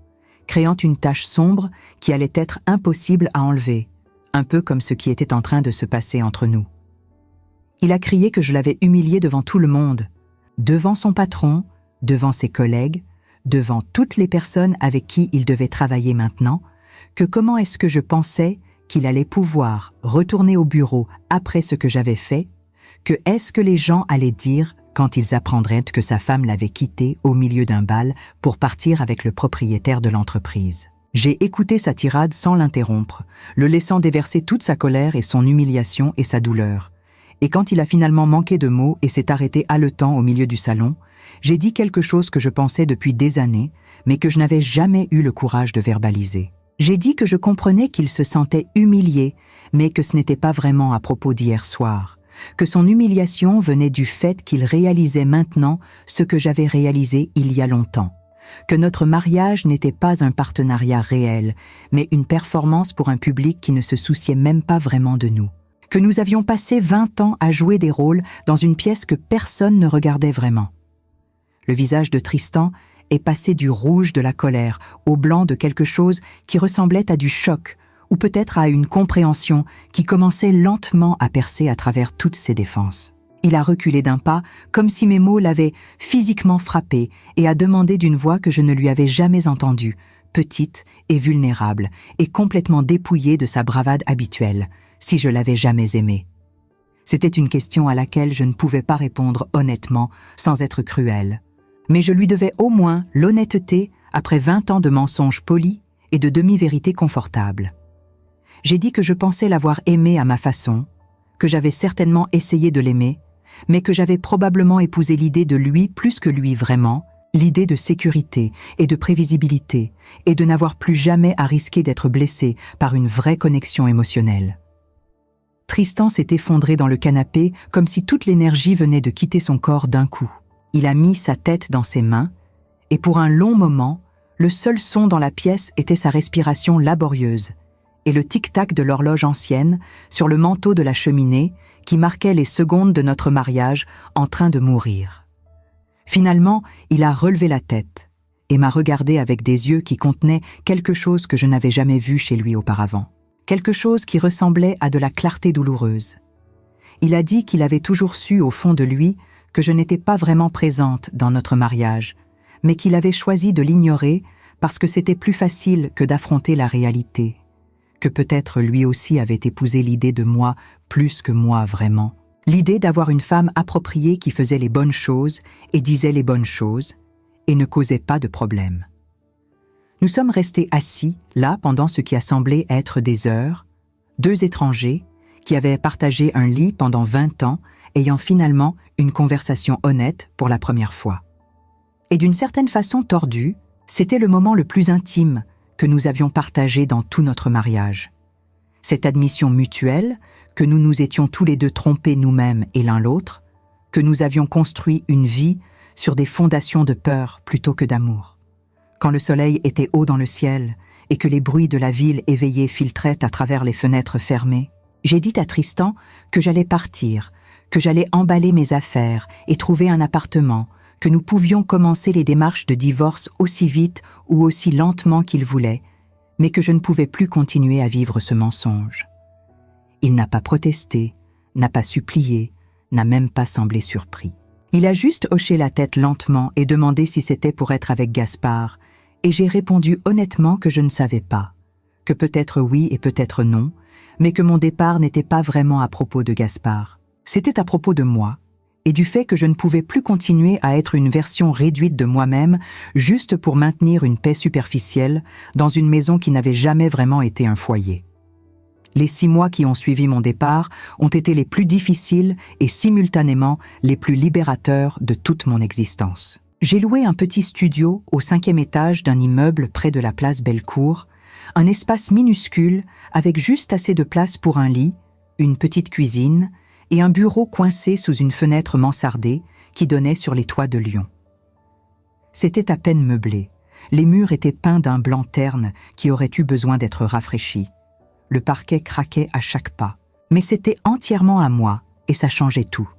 créant une tache sombre qui allait être impossible à enlever, un peu comme ce qui était en train de se passer entre nous. Il a crié que je l'avais humilié devant tout le monde, devant son patron, devant ses collègues, devant toutes les personnes avec qui il devait travailler maintenant, que comment est-ce que je pensais qu'il allait pouvoir retourner au bureau après ce que j'avais fait, que est-ce que les gens allaient dire quand ils apprendraient que sa femme l'avait quitté au milieu d'un bal pour partir avec le propriétaire de l'entreprise. J'ai écouté sa tirade sans l'interrompre, le laissant déverser toute sa colère et son humiliation et sa douleur. Et quand il a finalement manqué de mots et s'est arrêté haletant au milieu du salon, j'ai dit quelque chose que je pensais depuis des années, mais que je n'avais jamais eu le courage de verbaliser. J'ai dit que je comprenais qu'il se sentait humilié, mais que ce n'était pas vraiment à propos d'hier soir, que son humiliation venait du fait qu'il réalisait maintenant ce que j'avais réalisé il y a longtemps, que notre mariage n'était pas un partenariat réel, mais une performance pour un public qui ne se souciait même pas vraiment de nous, que nous avions passé 20 ans à jouer des rôles dans une pièce que personne ne regardait vraiment. Le visage de Tristan est passé du rouge de la colère au blanc de quelque chose qui ressemblait à du choc, ou peut-être à une compréhension qui commençait lentement à percer à travers toutes ses défenses. Il a reculé d'un pas, comme si mes mots l'avaient physiquement frappé, et a demandé d'une voix que je ne lui avais jamais entendue, petite et vulnérable, et complètement dépouillée de sa bravade habituelle, si je l'avais jamais aimé. C'était une question à laquelle je ne pouvais pas répondre honnêtement, sans être cruelle. Mais je lui devais au moins l'honnêteté après 20 ans de mensonges polis et de demi-vérités confortables. J'ai dit que je pensais l'avoir aimé à ma façon, que j'avais certainement essayé de l'aimer, mais que j'avais probablement épousé l'idée de lui plus que lui vraiment, l'idée de sécurité et de prévisibilité, et de n'avoir plus jamais à risquer d'être blessé par une vraie connexion émotionnelle. Tristan s'est effondré dans le canapé comme si toute l'énergie venait de quitter son corps d'un coup. Il a mis sa tête dans ses mains, et pour un long moment, le seul son dans la pièce était sa respiration laborieuse, et le tic-tac de l'horloge ancienne sur le manteau de la cheminée qui marquait les secondes de notre mariage en train de mourir. Finalement, il a relevé la tête et m'a regardé avec des yeux qui contenaient quelque chose que je n'avais jamais vu chez lui auparavant, quelque chose qui ressemblait à de la clarté douloureuse. Il a dit qu'il avait toujours su au fond de lui que je n'étais pas vraiment présente dans notre mariage, mais qu'il avait choisi de l'ignorer parce que c'était plus facile que d'affronter la réalité, que peut-être lui aussi avait épousé l'idée de moi plus que moi vraiment, l'idée d'avoir une femme appropriée qui faisait les bonnes choses et disait les bonnes choses et ne causait pas de problème. Nous sommes restés assis là pendant ce qui a semblé être des heures, deux étrangers qui avaient partagé un lit pendant 20 ans, ayant finalement une conversation honnête pour la première fois. Et d'une certaine façon tordue, c'était le moment le plus intime que nous avions partagé dans tout notre mariage. Cette admission mutuelle, que nous nous étions tous les deux trompés nous-mêmes et l'un l'autre, que nous avions construit une vie sur des fondations de peur plutôt que d'amour. Quand le soleil était haut dans le ciel et que les bruits de la ville éveillée filtraient à travers les fenêtres fermées, j'ai dit à Tristan que j'allais partir, que j'allais emballer mes affaires et trouver un appartement, que nous pouvions commencer les démarches de divorce aussi vite ou aussi lentement qu'il voulait, mais que je ne pouvais plus continuer à vivre ce mensonge. Il n'a pas protesté, n'a pas supplié, n'a même pas semblé surpris. Il a juste hoché la tête lentement et demandé si c'était pour être avec Gaspard, et j'ai répondu honnêtement que je ne savais pas, que peut-être oui et peut-être non, mais que mon départ n'était pas vraiment à propos de Gaspard. C'était à propos de moi, et du fait que je ne pouvais plus continuer à être une version réduite de moi-même juste pour maintenir une paix superficielle dans une maison qui n'avait jamais vraiment été un foyer. Les 6 mois qui ont suivi mon départ ont été les plus difficiles et simultanément les plus libérateurs de toute mon existence. J'ai loué un petit studio au 5e étage d'un immeuble près de la place Bellecour, Un espace minuscule avec juste assez de place pour un lit, une petite cuisine et un bureau coincé sous une fenêtre mansardée qui donnait sur les toits de Lyon. C'était à peine meublé. Les murs étaient peints d'un blanc terne qui aurait eu besoin d'être rafraîchi. Le parquet craquait à chaque pas. Mais c'était entièrement à moi et ça changeait tout.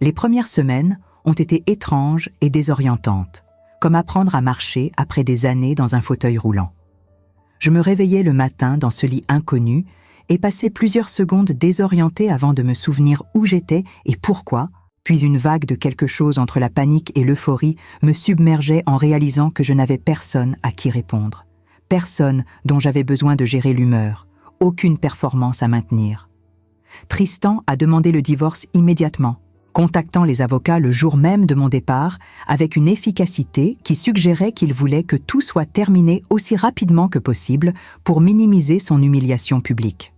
Les premières semaines ont été étranges et désorientantes, comme apprendre à marcher après des années dans un fauteuil roulant. Je me réveillais le matin dans ce lit inconnu et passais plusieurs secondes désorientée avant de me souvenir où j'étais et pourquoi, puis une vague de quelque chose entre la panique et l'euphorie me submergeait en réalisant que je n'avais personne à qui répondre, personne dont j'avais besoin de gérer l'humeur, aucune performance à maintenir. Tristan a demandé le divorce immédiatement, contactant les avocats le jour même de mon départ avec une efficacité qui suggérait qu'il voulait que tout soit terminé aussi rapidement que possible pour minimiser son humiliation publique.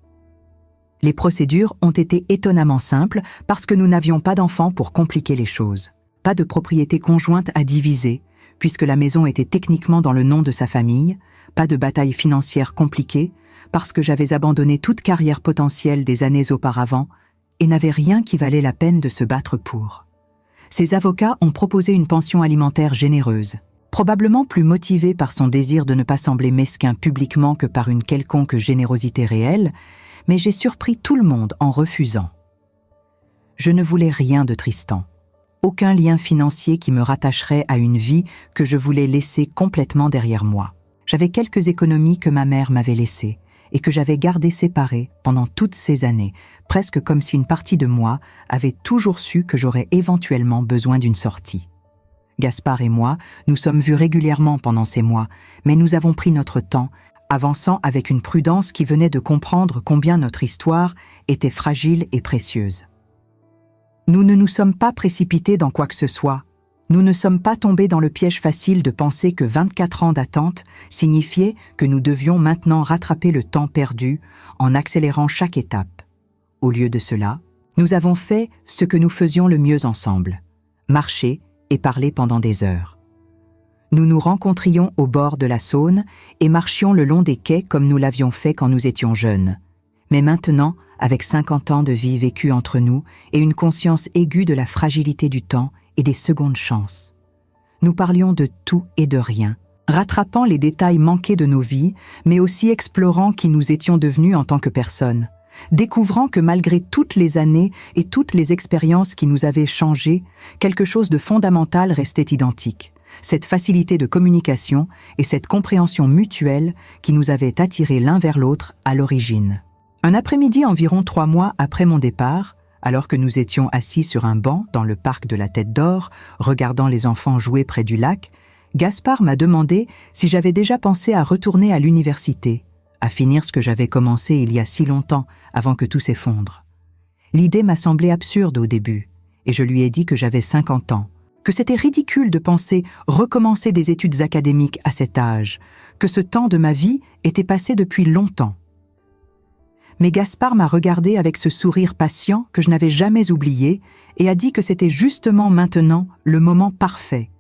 Les procédures ont été étonnamment simples parce que nous n'avions pas d'enfants pour compliquer les choses. Pas de propriété conjointe à diviser, puisque la maison était techniquement dans le nom de sa famille, pas de bataille financière compliquée, parce que j'avais abandonné toute carrière potentielle des années auparavant et n'avais rien qui valait la peine de se battre pour. Ces avocats ont proposé une pension alimentaire généreuse, probablement plus motivée par son désir de ne pas sembler mesquin publiquement que par une quelconque générosité réelle, mais j'ai surpris tout le monde en refusant. Je ne voulais rien de Tristan, aucun lien financier qui me rattacherait à une vie que je voulais laisser complètement derrière moi. J'avais quelques économies que ma mère m'avait laissées, et que j'avais gardé séparé pendant toutes ces années, presque comme si une partie de moi avait toujours su que j'aurais éventuellement besoin d'une sortie. Gaspard et moi, nous sommes vus régulièrement pendant ces mois, mais nous avons pris notre temps, avançant avec une prudence qui venait de comprendre combien notre histoire était fragile et précieuse. Nous ne nous sommes pas précipités dans quoi que ce soit. Nous ne sommes pas tombés dans le piège facile de penser que 24 ans d'attente signifiaient que nous devions maintenant rattraper le temps perdu en accélérant chaque étape. Au lieu de cela, nous avons fait ce que nous faisions le mieux ensemble, marcher et parler pendant des heures. Nous nous rencontrions au bord de la Saône et marchions le long des quais comme nous l'avions fait quand nous étions jeunes. Mais maintenant, avec 50 ans de vie vécue entre nous et une conscience aiguë de la fragilité du temps et des secondes chances. Nous parlions de tout et de rien, rattrapant les détails manqués de nos vies, mais aussi explorant qui nous étions devenus en tant que personnes, découvrant que malgré toutes les années et toutes les expériences qui nous avaient changés, quelque chose de fondamental restait identique, cette facilité de communication et cette compréhension mutuelle qui nous avait attirés l'un vers l'autre à l'origine. Un après-midi environ 3 mois après mon départ, alors que nous étions assis sur un banc dans le parc de la Tête d'Or, regardant les enfants jouer près du lac, Gaspard m'a demandé si j'avais déjà pensé à retourner à l'université, à finir ce que j'avais commencé il y a si longtemps avant que tout s'effondre. L'idée m'a semblé absurde au début, et je lui ai dit que j'avais 50 ans, que c'était ridicule de penser recommencer des études académiques à cet âge, que ce temps de ma vie était passé depuis longtemps. Mais Gaspard m'a regardé avec ce sourire patient que je n'avais jamais oublié et a dit que c'était justement maintenant le moment parfait,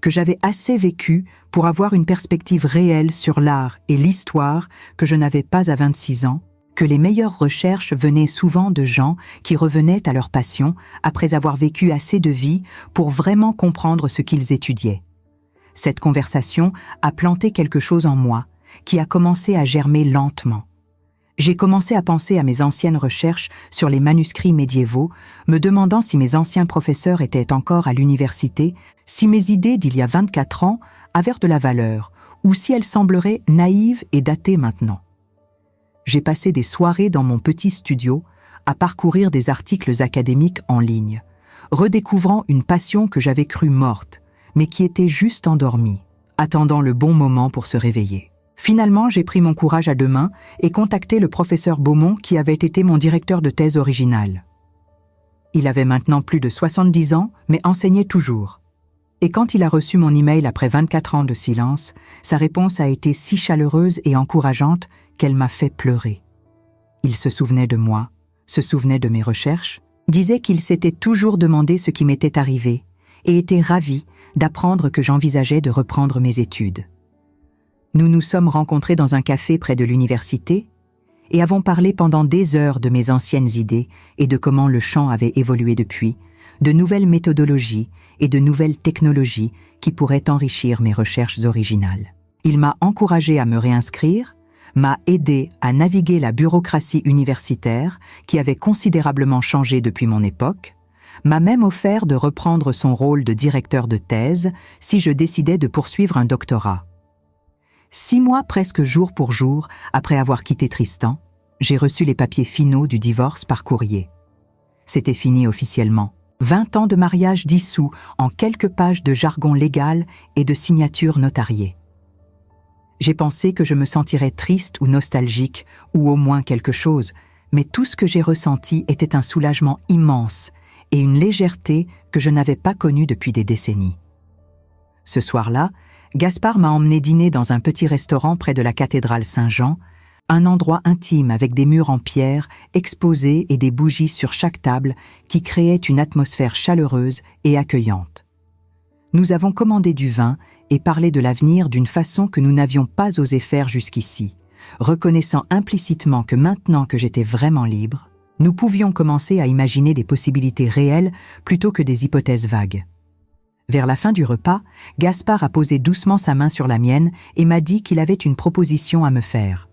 que j'avais assez vécu pour avoir une perspective réelle sur l'art et l'histoire que je n'avais pas à 26 ans, que les meilleures recherches venaient souvent de gens qui revenaient à leur passion après avoir vécu assez de vie pour vraiment comprendre ce qu'ils étudiaient. Cette conversation a planté quelque chose en moi, qui a commencé à germer lentement. J'ai commencé à penser à mes anciennes recherches sur les manuscrits médiévaux, me demandant si mes anciens professeurs étaient encore à l'université, si mes idées d'il y a 24 ans avaient de la valeur, ou si elles sembleraient naïves et datées maintenant. J'ai passé des soirées dans mon petit studio à parcourir des articles académiques en ligne, redécouvrant une passion que j'avais crue morte, mais qui était juste endormie, attendant le bon moment pour se réveiller. Finalement, j'ai pris mon courage à 2 mains et contacté le professeur Beaumont qui avait été mon directeur de thèse originale. Il avait maintenant plus de 70 ans, mais enseignait toujours. Et quand il a reçu mon email après 24 ans de silence, sa réponse a été si chaleureuse et encourageante qu'elle m'a fait pleurer. Il se souvenait de moi, se souvenait de mes recherches, disait qu'il s'était toujours demandé ce qui m'était arrivé et était ravi d'apprendre que j'envisageais de reprendre mes études. Nous nous sommes rencontrés dans un café près de l'université et avons parlé pendant des heures de mes anciennes idées et de comment le chant avait évolué depuis, de nouvelles méthodologies et de nouvelles technologies qui pourraient enrichir mes recherches originales. Il m'a encouragé à me réinscrire, m'a aidé à naviguer la bureaucratie universitaire qui avait considérablement changé depuis mon époque, m'a même offert de reprendre son rôle de directeur de thèse si je décidais de poursuivre un doctorat. 6 mois presque jour pour jour après avoir quitté Tristan, j'ai reçu les papiers finaux du divorce par courrier. C'était fini officiellement. 20 ans de mariage dissous en quelques pages de jargon légal et de signatures notariées. J'ai pensé que je me sentirais triste ou nostalgique, ou au moins quelque chose, mais tout ce que j'ai ressenti était un soulagement immense et une légèreté que je n'avais pas connue depuis des décennies. Ce soir-là, Gaspard m'a emmené dîner dans un petit restaurant près de la cathédrale Saint-Jean, un endroit intime avec des murs en pierre exposés et des bougies sur chaque table qui créaient une atmosphère chaleureuse et accueillante. Nous avons commandé du vin et parlé de l'avenir d'une façon que nous n'avions pas osé faire jusqu'ici, reconnaissant implicitement que maintenant que j'étais vraiment libre, nous pouvions commencer à imaginer des possibilités réelles plutôt que des hypothèses vagues. Vers la fin du repas, Gaspard a posé doucement sa main sur la mienne et m'a dit qu'il avait une proposition à me faire.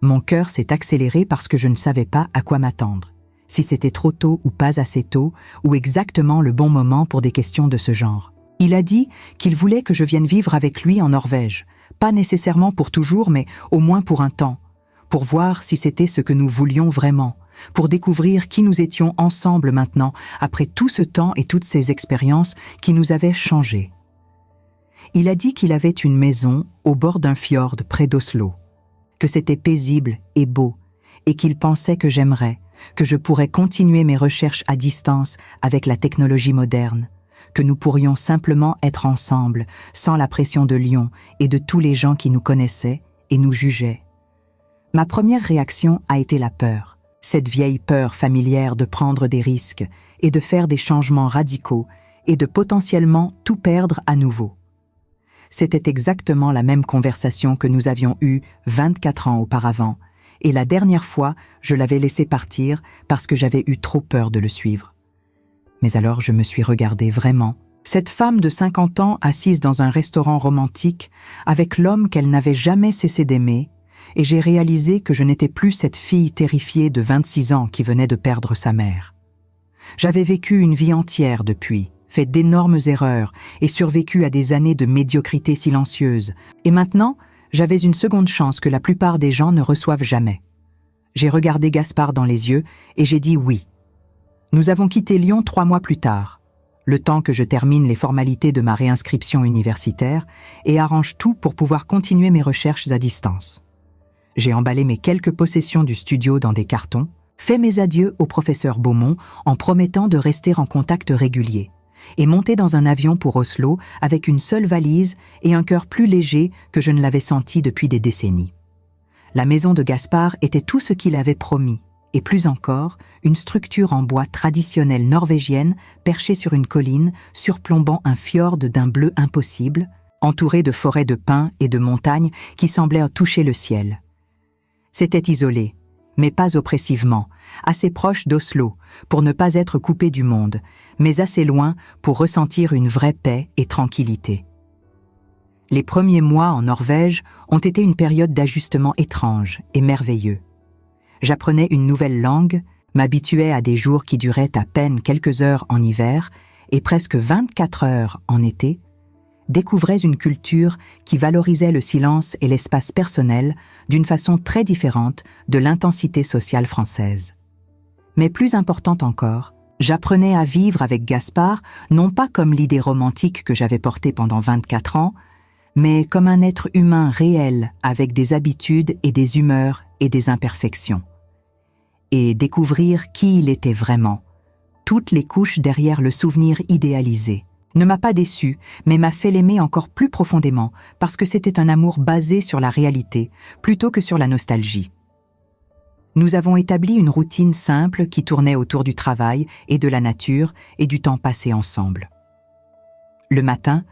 Mon cœur s'est accéléré parce que je ne savais pas à quoi m'attendre, si c'était trop tôt ou pas assez tôt, ou exactement le bon moment pour des questions de ce genre. Il a dit qu'il voulait que je vienne vivre avec lui en Norvège, pas nécessairement pour toujours, mais au moins pour un temps, pour voir si c'était ce que nous voulions vraiment, pour découvrir qui nous étions ensemble maintenant, après tout ce temps et toutes ces expériences qui nous avaient changés. Il a dit qu'il avait une maison au bord d'un fjord près d'Oslo, que c'était paisible et beau, et qu'il pensait que j'aimerais, que je pourrais continuer mes recherches à distance avec la technologie moderne, que nous pourrions simplement être ensemble, sans la pression de Lyon et de tous les gens qui nous connaissaient et nous jugeaient. Ma première réaction a été la peur, cette vieille peur familière de prendre des risques et de faire des changements radicaux et de potentiellement tout perdre à nouveau. C'était exactement la même conversation que nous avions eue 24 ans auparavant, et la dernière fois, je l'avais laissé partir parce que j'avais eu trop peur de le suivre. Mais alors je me suis regardée vraiment, cette femme de 50 ans assise dans un restaurant romantique avec l'homme qu'elle n'avait jamais cessé d'aimer, et j'ai réalisé que je n'étais plus cette fille terrifiée de 26 ans qui venait de perdre sa mère. J'avais vécu une vie entière depuis, fait d'énormes erreurs et survécu à des années de médiocrité silencieuse, et maintenant, j'avais une seconde chance que la plupart des gens ne reçoivent jamais. J'ai regardé Gaspard dans les yeux et j'ai dit oui. Nous avons quitté Lyon 3 mois plus tard, le temps que je termine les formalités de ma réinscription universitaire et arrange tout pour pouvoir continuer mes recherches à distance. J'ai emballé mes quelques possessions du studio dans des cartons, fait mes adieux au professeur Beaumont en promettant de rester en contact régulier, et monté dans un avion pour Oslo avec une seule valise et un cœur plus léger que je ne l'avais senti depuis des décennies. La maison de Gaspard était tout ce qu'il avait promis, et plus encore, une structure en bois traditionnelle norvégienne perchée sur une colline surplombant un fjord d'un bleu impossible, entourée de forêts de pins et de montagnes qui semblaient toucher le ciel. C'était isolé, mais pas oppressivement, assez proche d'Oslo pour ne pas être coupé du monde, mais assez loin pour ressentir une vraie paix et tranquillité. Les premiers mois en Norvège ont été une période d'ajustement étrange et merveilleux. J'apprenais une nouvelle langue, m'habituais à des jours qui duraient à peine quelques heures en hiver et presque 24 heures en été, découvrais une culture qui valorisait le silence et l'espace personnel d'une façon très différente de l'intensité sociale française. Mais plus important encore, j'apprenais à vivre avec Gaspard non pas comme l'idée romantique que j'avais portée pendant 24 ans, mais comme un être humain réel avec des habitudes et des humeurs et des imperfections. Et découvrir qui il était vraiment, toutes les couches derrière le souvenir idéalisé, ne m'a pas déçu, mais m'a fait l'aimer encore plus profondément parce que c'était un amour basé sur la réalité plutôt que sur la nostalgie. Nous avons établi une routine simple qui tournait autour du travail et de la nature et du temps passé ensemble. Le matin,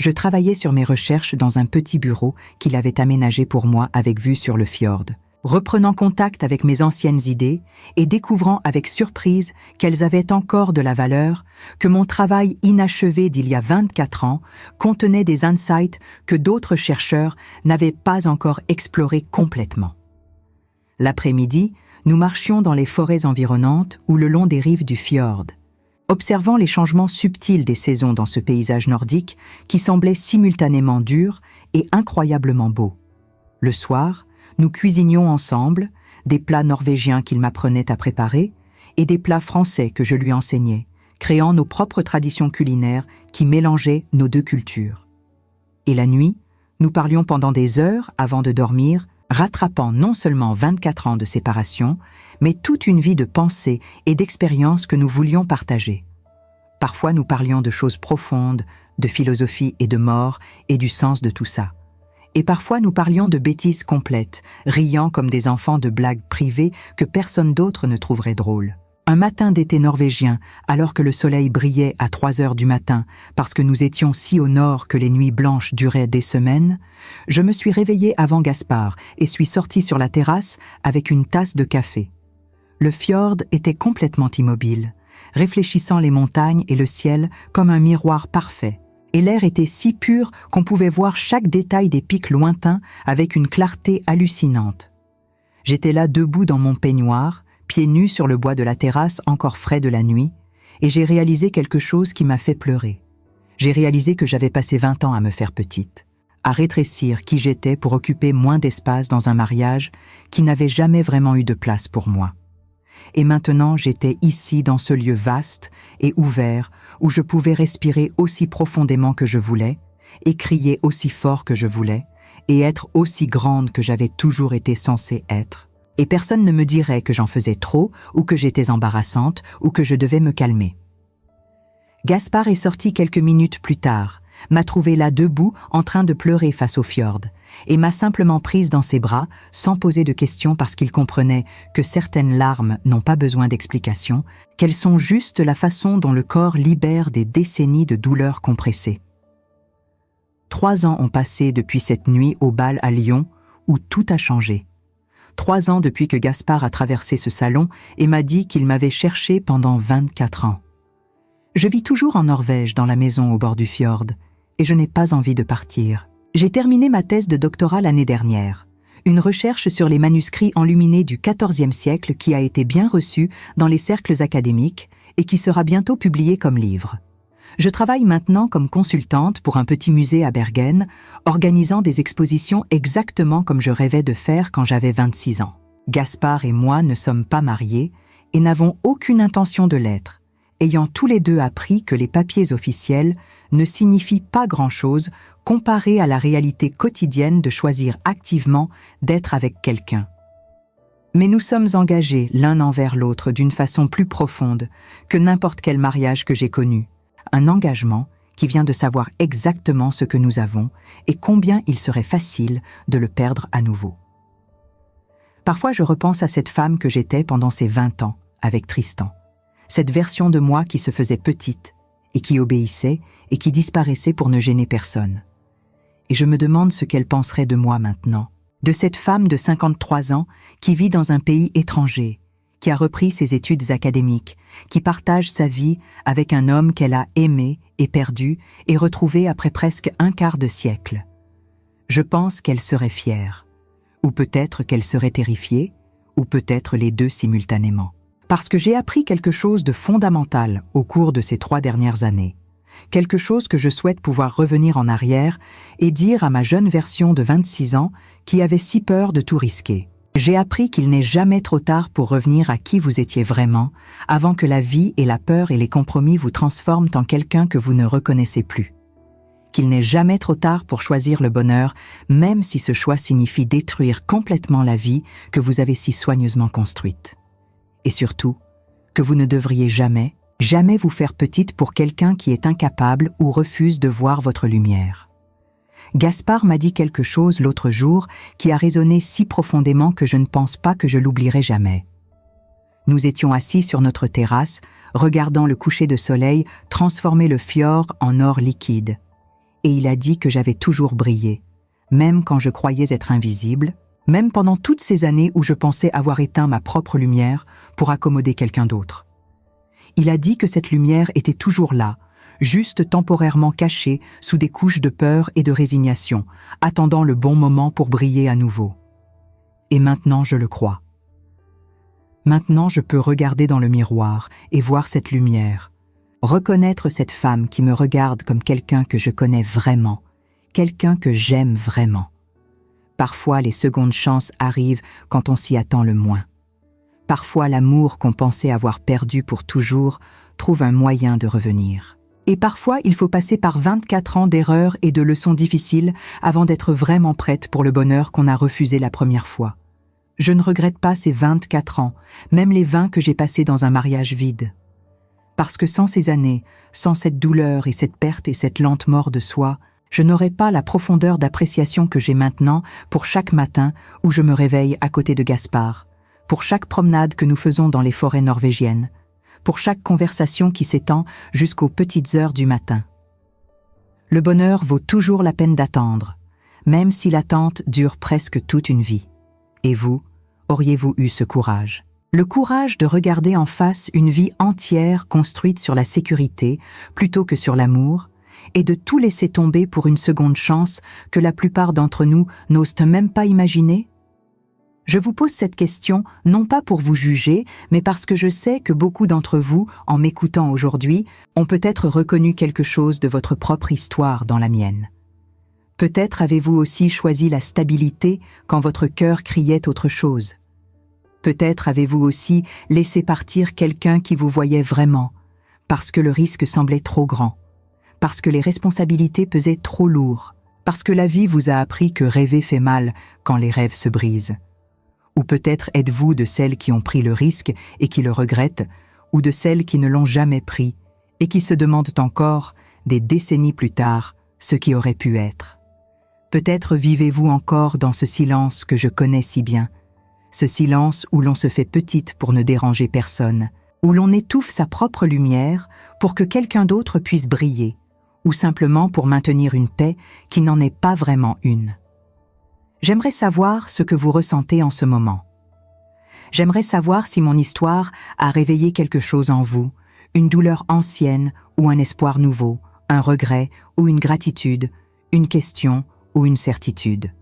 Je travaillais sur mes recherches dans un petit bureau qu'il avait aménagé pour moi avec vue sur le fjord, reprenant contact avec mes anciennes idées et découvrant avec surprise qu'elles avaient encore de la valeur, que mon travail inachevé d'il y a 24 ans contenait des insights que d'autres chercheurs n'avaient pas encore explorés complètement. L'après-midi, nous marchions dans les forêts environnantes ou le long des rives du fjord, observant les changements subtils des saisons dans ce paysage nordique qui semblait simultanément dur et incroyablement beau. Le soir, nous cuisinions ensemble, des plats norvégiens qu'il m'apprenait à préparer et des plats français que je lui enseignais, créant nos propres traditions culinaires qui mélangeaient nos deux cultures. Et la nuit, nous parlions pendant des heures avant de dormir, rattrapant non seulement 24 ans de séparation, mais toute une vie de pensée et d'expériences que nous voulions partager. Parfois nous parlions de choses profondes, de philosophie et de mort et du sens de tout ça. Et parfois nous parlions de bêtises complètes, riant comme des enfants de blagues privées que personne d'autre ne trouverait drôles. Un matin d'été norvégien, alors que le soleil brillait à 3 heures du matin, parce que nous étions si au nord que les nuits blanches duraient des semaines, je me suis réveillée avant Gaspard et suis sortie sur la terrasse avec une tasse de café. Le fjord était complètement immobile, réfléchissant les montagnes et le ciel comme un miroir parfait, et l'air était si pur qu'on pouvait voir chaque détail des pics lointains avec une clarté hallucinante. J'étais là debout dans mon peignoir, pieds nus sur le bois de la terrasse encore frais de la nuit, et j'ai réalisé quelque chose qui m'a fait pleurer. J'ai réalisé que j'avais passé 20 ans à me faire petite, à rétrécir qui j'étais pour occuper moins d'espace dans un mariage qui n'avait jamais vraiment eu de place pour moi. Et maintenant j'étais ici dans ce lieu vaste et ouvert où je pouvais respirer aussi profondément que je voulais, et crier aussi fort que je voulais, et être aussi grande que j'avais toujours été censée être. Et personne ne me dirait que j'en faisais trop, ou que j'étais embarrassante, ou que je devais me calmer. Gaspard est sorti quelques minutes plus tard, m'a trouvé là debout en train de pleurer face au fjord, et m'a simplement prise dans ses bras, sans poser de questions parce qu'il comprenait que certaines larmes n'ont pas besoin d'explication, qu'elles sont juste la façon dont le corps libère des décennies de douleurs compressées. 3 ans ont passé depuis cette nuit au bal à Lyon, où tout a changé. 3 ans depuis que Gaspard a traversé ce salon et m'a dit qu'il m'avait cherché pendant 24 ans. Je vis toujours en Norvège, dans la maison au bord du fjord, et je n'ai pas envie de partir. J'ai terminé ma thèse de doctorat l'année dernière, une recherche sur les manuscrits enluminés du XIVe siècle qui a été bien reçue dans les cercles académiques et qui sera bientôt publiée comme livre. Je travaille maintenant comme consultante pour un petit musée à Bergen, organisant des expositions exactement comme je rêvais de faire quand j'avais 26 ans. Gaspard et moi ne sommes pas mariés et n'avons aucune intention de l'être, ayant tous les deux appris que les papiers officiels ne signifient pas grand-chose comparé à la réalité quotidienne de choisir activement d'être avec quelqu'un. Mais nous sommes engagés l'un envers l'autre d'une façon plus profonde que n'importe quel mariage que j'ai connu. Un engagement qui vient de savoir exactement ce que nous avons et combien il serait facile de le perdre à nouveau. Parfois je repense à cette femme que j'étais pendant ces 20 ans avec Tristan, cette version de moi qui se faisait petite et qui obéissait et qui disparaissait pour ne gêner personne. Et je me demande ce qu'elle penserait de moi maintenant, de cette femme de 53 ans qui vit dans un pays étranger, qui a repris ses études académiques, qui partage sa vie avec un homme qu'elle a aimé et perdu et retrouvé après presque un quart de siècle. Je pense qu'elle serait fière, ou peut-être qu'elle serait terrifiée, ou peut-être les deux simultanément. Parce que j'ai appris quelque chose de fondamental au cours de ces 3 dernières années, quelque chose que je souhaite pouvoir revenir en arrière et dire à ma jeune version de 26 ans qui avait si peur de tout risquer. J'ai appris qu'il n'est jamais trop tard pour revenir à qui vous étiez vraiment, avant que la vie et la peur et les compromis vous transforment en quelqu'un que vous ne reconnaissez plus. Qu'il n'est jamais trop tard pour choisir le bonheur, même si ce choix signifie détruire complètement la vie que vous avez si soigneusement construite. Et surtout, que vous ne devriez jamais vous faire petite pour quelqu'un qui est incapable ou refuse de voir votre lumière. Gaspard m'a dit quelque chose l'autre jour qui a résonné si profondément que je ne pense pas que je l'oublierai jamais. Nous étions assis sur notre terrasse, regardant le coucher de soleil transformer le fjord en or liquide. Et il a dit que j'avais toujours brillé, même quand je croyais être invisible, même pendant toutes ces années où je pensais avoir éteint ma propre lumière pour accommoder quelqu'un d'autre. Il a dit que cette lumière était toujours là, juste temporairement cachée sous des couches de peur et de résignation, attendant le bon moment pour briller à nouveau. Et maintenant je le crois. Maintenant je peux regarder dans le miroir et voir cette lumière, reconnaître cette femme qui me regarde comme quelqu'un que je connais vraiment, quelqu'un que j'aime vraiment. Parfois les secondes chances arrivent quand on s'y attend le moins. Parfois l'amour qu'on pensait avoir perdu pour toujours trouve un moyen de revenir. Et parfois il faut passer par 24 ans d'erreurs et de leçons difficiles avant d'être vraiment prête pour le bonheur qu'on a refusé la première fois. Je ne regrette pas ces 24 ans, même les 20 que j'ai passés dans un mariage vide. Parce que sans ces années, sans cette douleur et cette perte et cette lente mort de soi, je n'aurais pas la profondeur d'appréciation que j'ai maintenant pour chaque matin où je me réveille à côté de Gaspard, pour chaque promenade que nous faisons dans les forêts norvégiennes, pour chaque conversation qui s'étend jusqu'aux petites heures du matin. Le bonheur vaut toujours la peine d'attendre, même si l'attente dure presque toute une vie. Et vous, auriez-vous eu ce courage? Le courage de regarder en face une vie entière construite sur la sécurité plutôt que sur l'amour, et de tout laisser tomber pour une seconde chance que la plupart d'entre nous n'osent même pas imaginer? Je vous pose cette question non pas pour vous juger, mais parce que je sais que beaucoup d'entre vous, en m'écoutant aujourd'hui, ont peut-être reconnu quelque chose de votre propre histoire dans la mienne. Peut-être avez-vous aussi choisi la stabilité quand votre cœur criait autre chose. Peut-être avez-vous aussi laissé partir quelqu'un qui vous voyait vraiment, parce que le risque semblait trop grand, parce que les responsabilités pesaient trop lourd, parce que la vie vous a appris que rêver fait mal quand les rêves se brisent. Ou peut-être êtes-vous de celles qui ont pris le risque et qui le regrettent, ou de celles qui ne l'ont jamais pris et qui se demandent encore, des décennies plus tard, ce qui aurait pu être. Peut-être vivez-vous encore dans ce silence que je connais si bien, ce silence où l'on se fait petite pour ne déranger personne, où l'on étouffe sa propre lumière pour que quelqu'un d'autre puisse briller, ou simplement pour maintenir une paix qui n'en est pas vraiment une. J'aimerais savoir ce que vous ressentez en ce moment. J'aimerais savoir si mon histoire a réveillé quelque chose en vous, une douleur ancienne ou un espoir nouveau, un regret ou une gratitude, une question ou une certitude.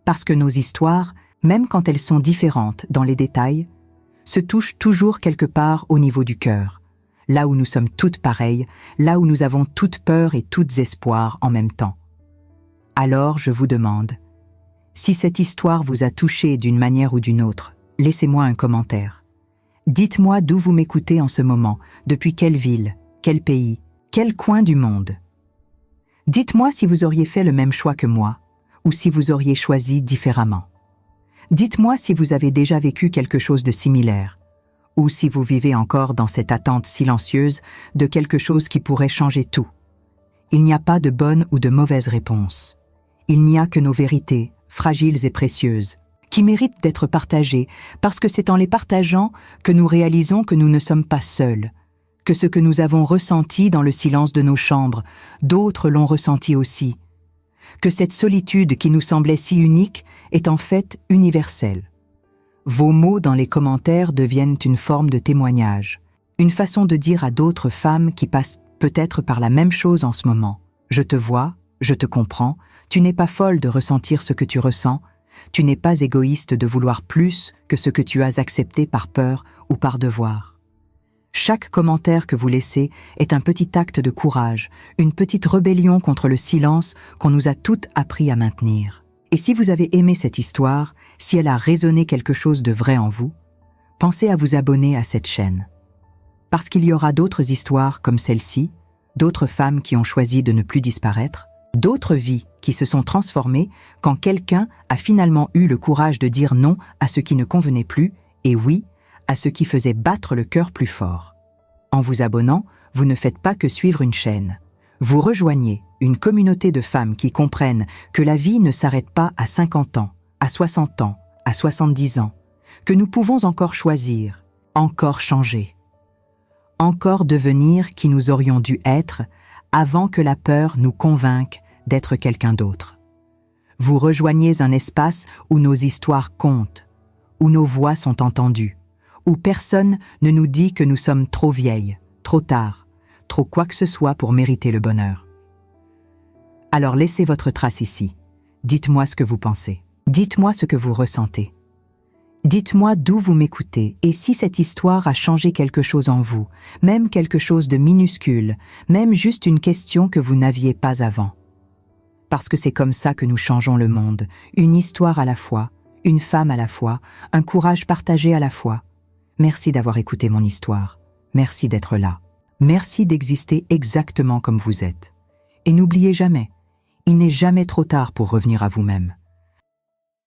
Parce que nos histoires, même quand elles sont différentes dans les détails, se touchent toujours quelque part au niveau du cœur, là où nous sommes toutes pareilles, là où nous avons toutes peur et toutes espoir en même temps. Alors je vous demande, si cette histoire vous a touché d'une manière ou d'une autre, laissez-moi un commentaire. Dites-moi d'où vous m'écoutez en ce moment, depuis quelle ville, quel pays, quel coin du monde. Dites-moi si vous auriez fait le même choix que moi, ou si vous auriez choisi différemment. Dites-moi si vous avez déjà vécu quelque chose de similaire, ou si vous vivez encore dans cette attente silencieuse de quelque chose qui pourrait changer tout. Il n'y a pas de bonne ou de mauvaise réponse. Il n'y a que nos vérités, fragiles et précieuses, qui méritent d'être partagées, parce que c'est en les partageant que nous réalisons que nous ne sommes pas seuls, que ce que nous avons ressenti dans le silence de nos chambres, d'autres l'ont ressenti aussi, que cette solitude qui nous semblait si unique est en fait universelle. Vos mots dans les commentaires deviennent une forme de témoignage, une façon de dire à d'autres femmes qui passent peut-être par la même chose en ce moment. Je te vois, je te comprends, tu n'es pas folle de ressentir ce que tu ressens, tu n'es pas égoïste de vouloir plus que ce que tu as accepté par peur ou par devoir. Chaque commentaire que vous laissez est un petit acte de courage, une petite rébellion contre le silence qu'on nous a toutes appris à maintenir. Et si vous avez aimé cette histoire, si elle a résonné quelque chose de vrai en vous, pensez à vous abonner à cette chaîne. Parce qu'il y aura d'autres histoires comme celle-ci, d'autres femmes qui ont choisi de ne plus disparaître, d'autres vies qui se sont transformées quand quelqu'un a finalement eu le courage de dire non à ce qui ne convenait plus et oui à ce qui faisait battre le cœur plus fort. En vous abonnant, vous ne faites pas que suivre une chaîne. Vous rejoignez une communauté de femmes qui comprennent que la vie ne s'arrête pas à 50 ans, à 60 ans, à 70 ans, que nous pouvons encore choisir, encore changer, encore devenir qui nous aurions dû être avant que la peur nous convainque d'être quelqu'un d'autre. Vous rejoignez un espace où nos histoires comptent, où nos voix sont entendues, où personne ne nous dit que nous sommes trop vieilles, trop tard, trop quoi que ce soit pour mériter le bonheur. Alors laissez votre trace ici. Dites-moi ce que vous pensez. Dites-moi ce que vous ressentez. Dites-moi d'où vous m'écoutez et si cette histoire a changé quelque chose en vous, même quelque chose de minuscule, même juste une question que vous n'aviez pas avant. Parce que c'est comme ça que nous changeons le monde, une histoire à la fois, une femme à la fois, un courage partagé à la fois. Merci d'avoir écouté mon histoire. Merci d'être là. Merci d'exister exactement comme vous êtes. Et n'oubliez jamais, il n'est jamais trop tard pour revenir à vous-même.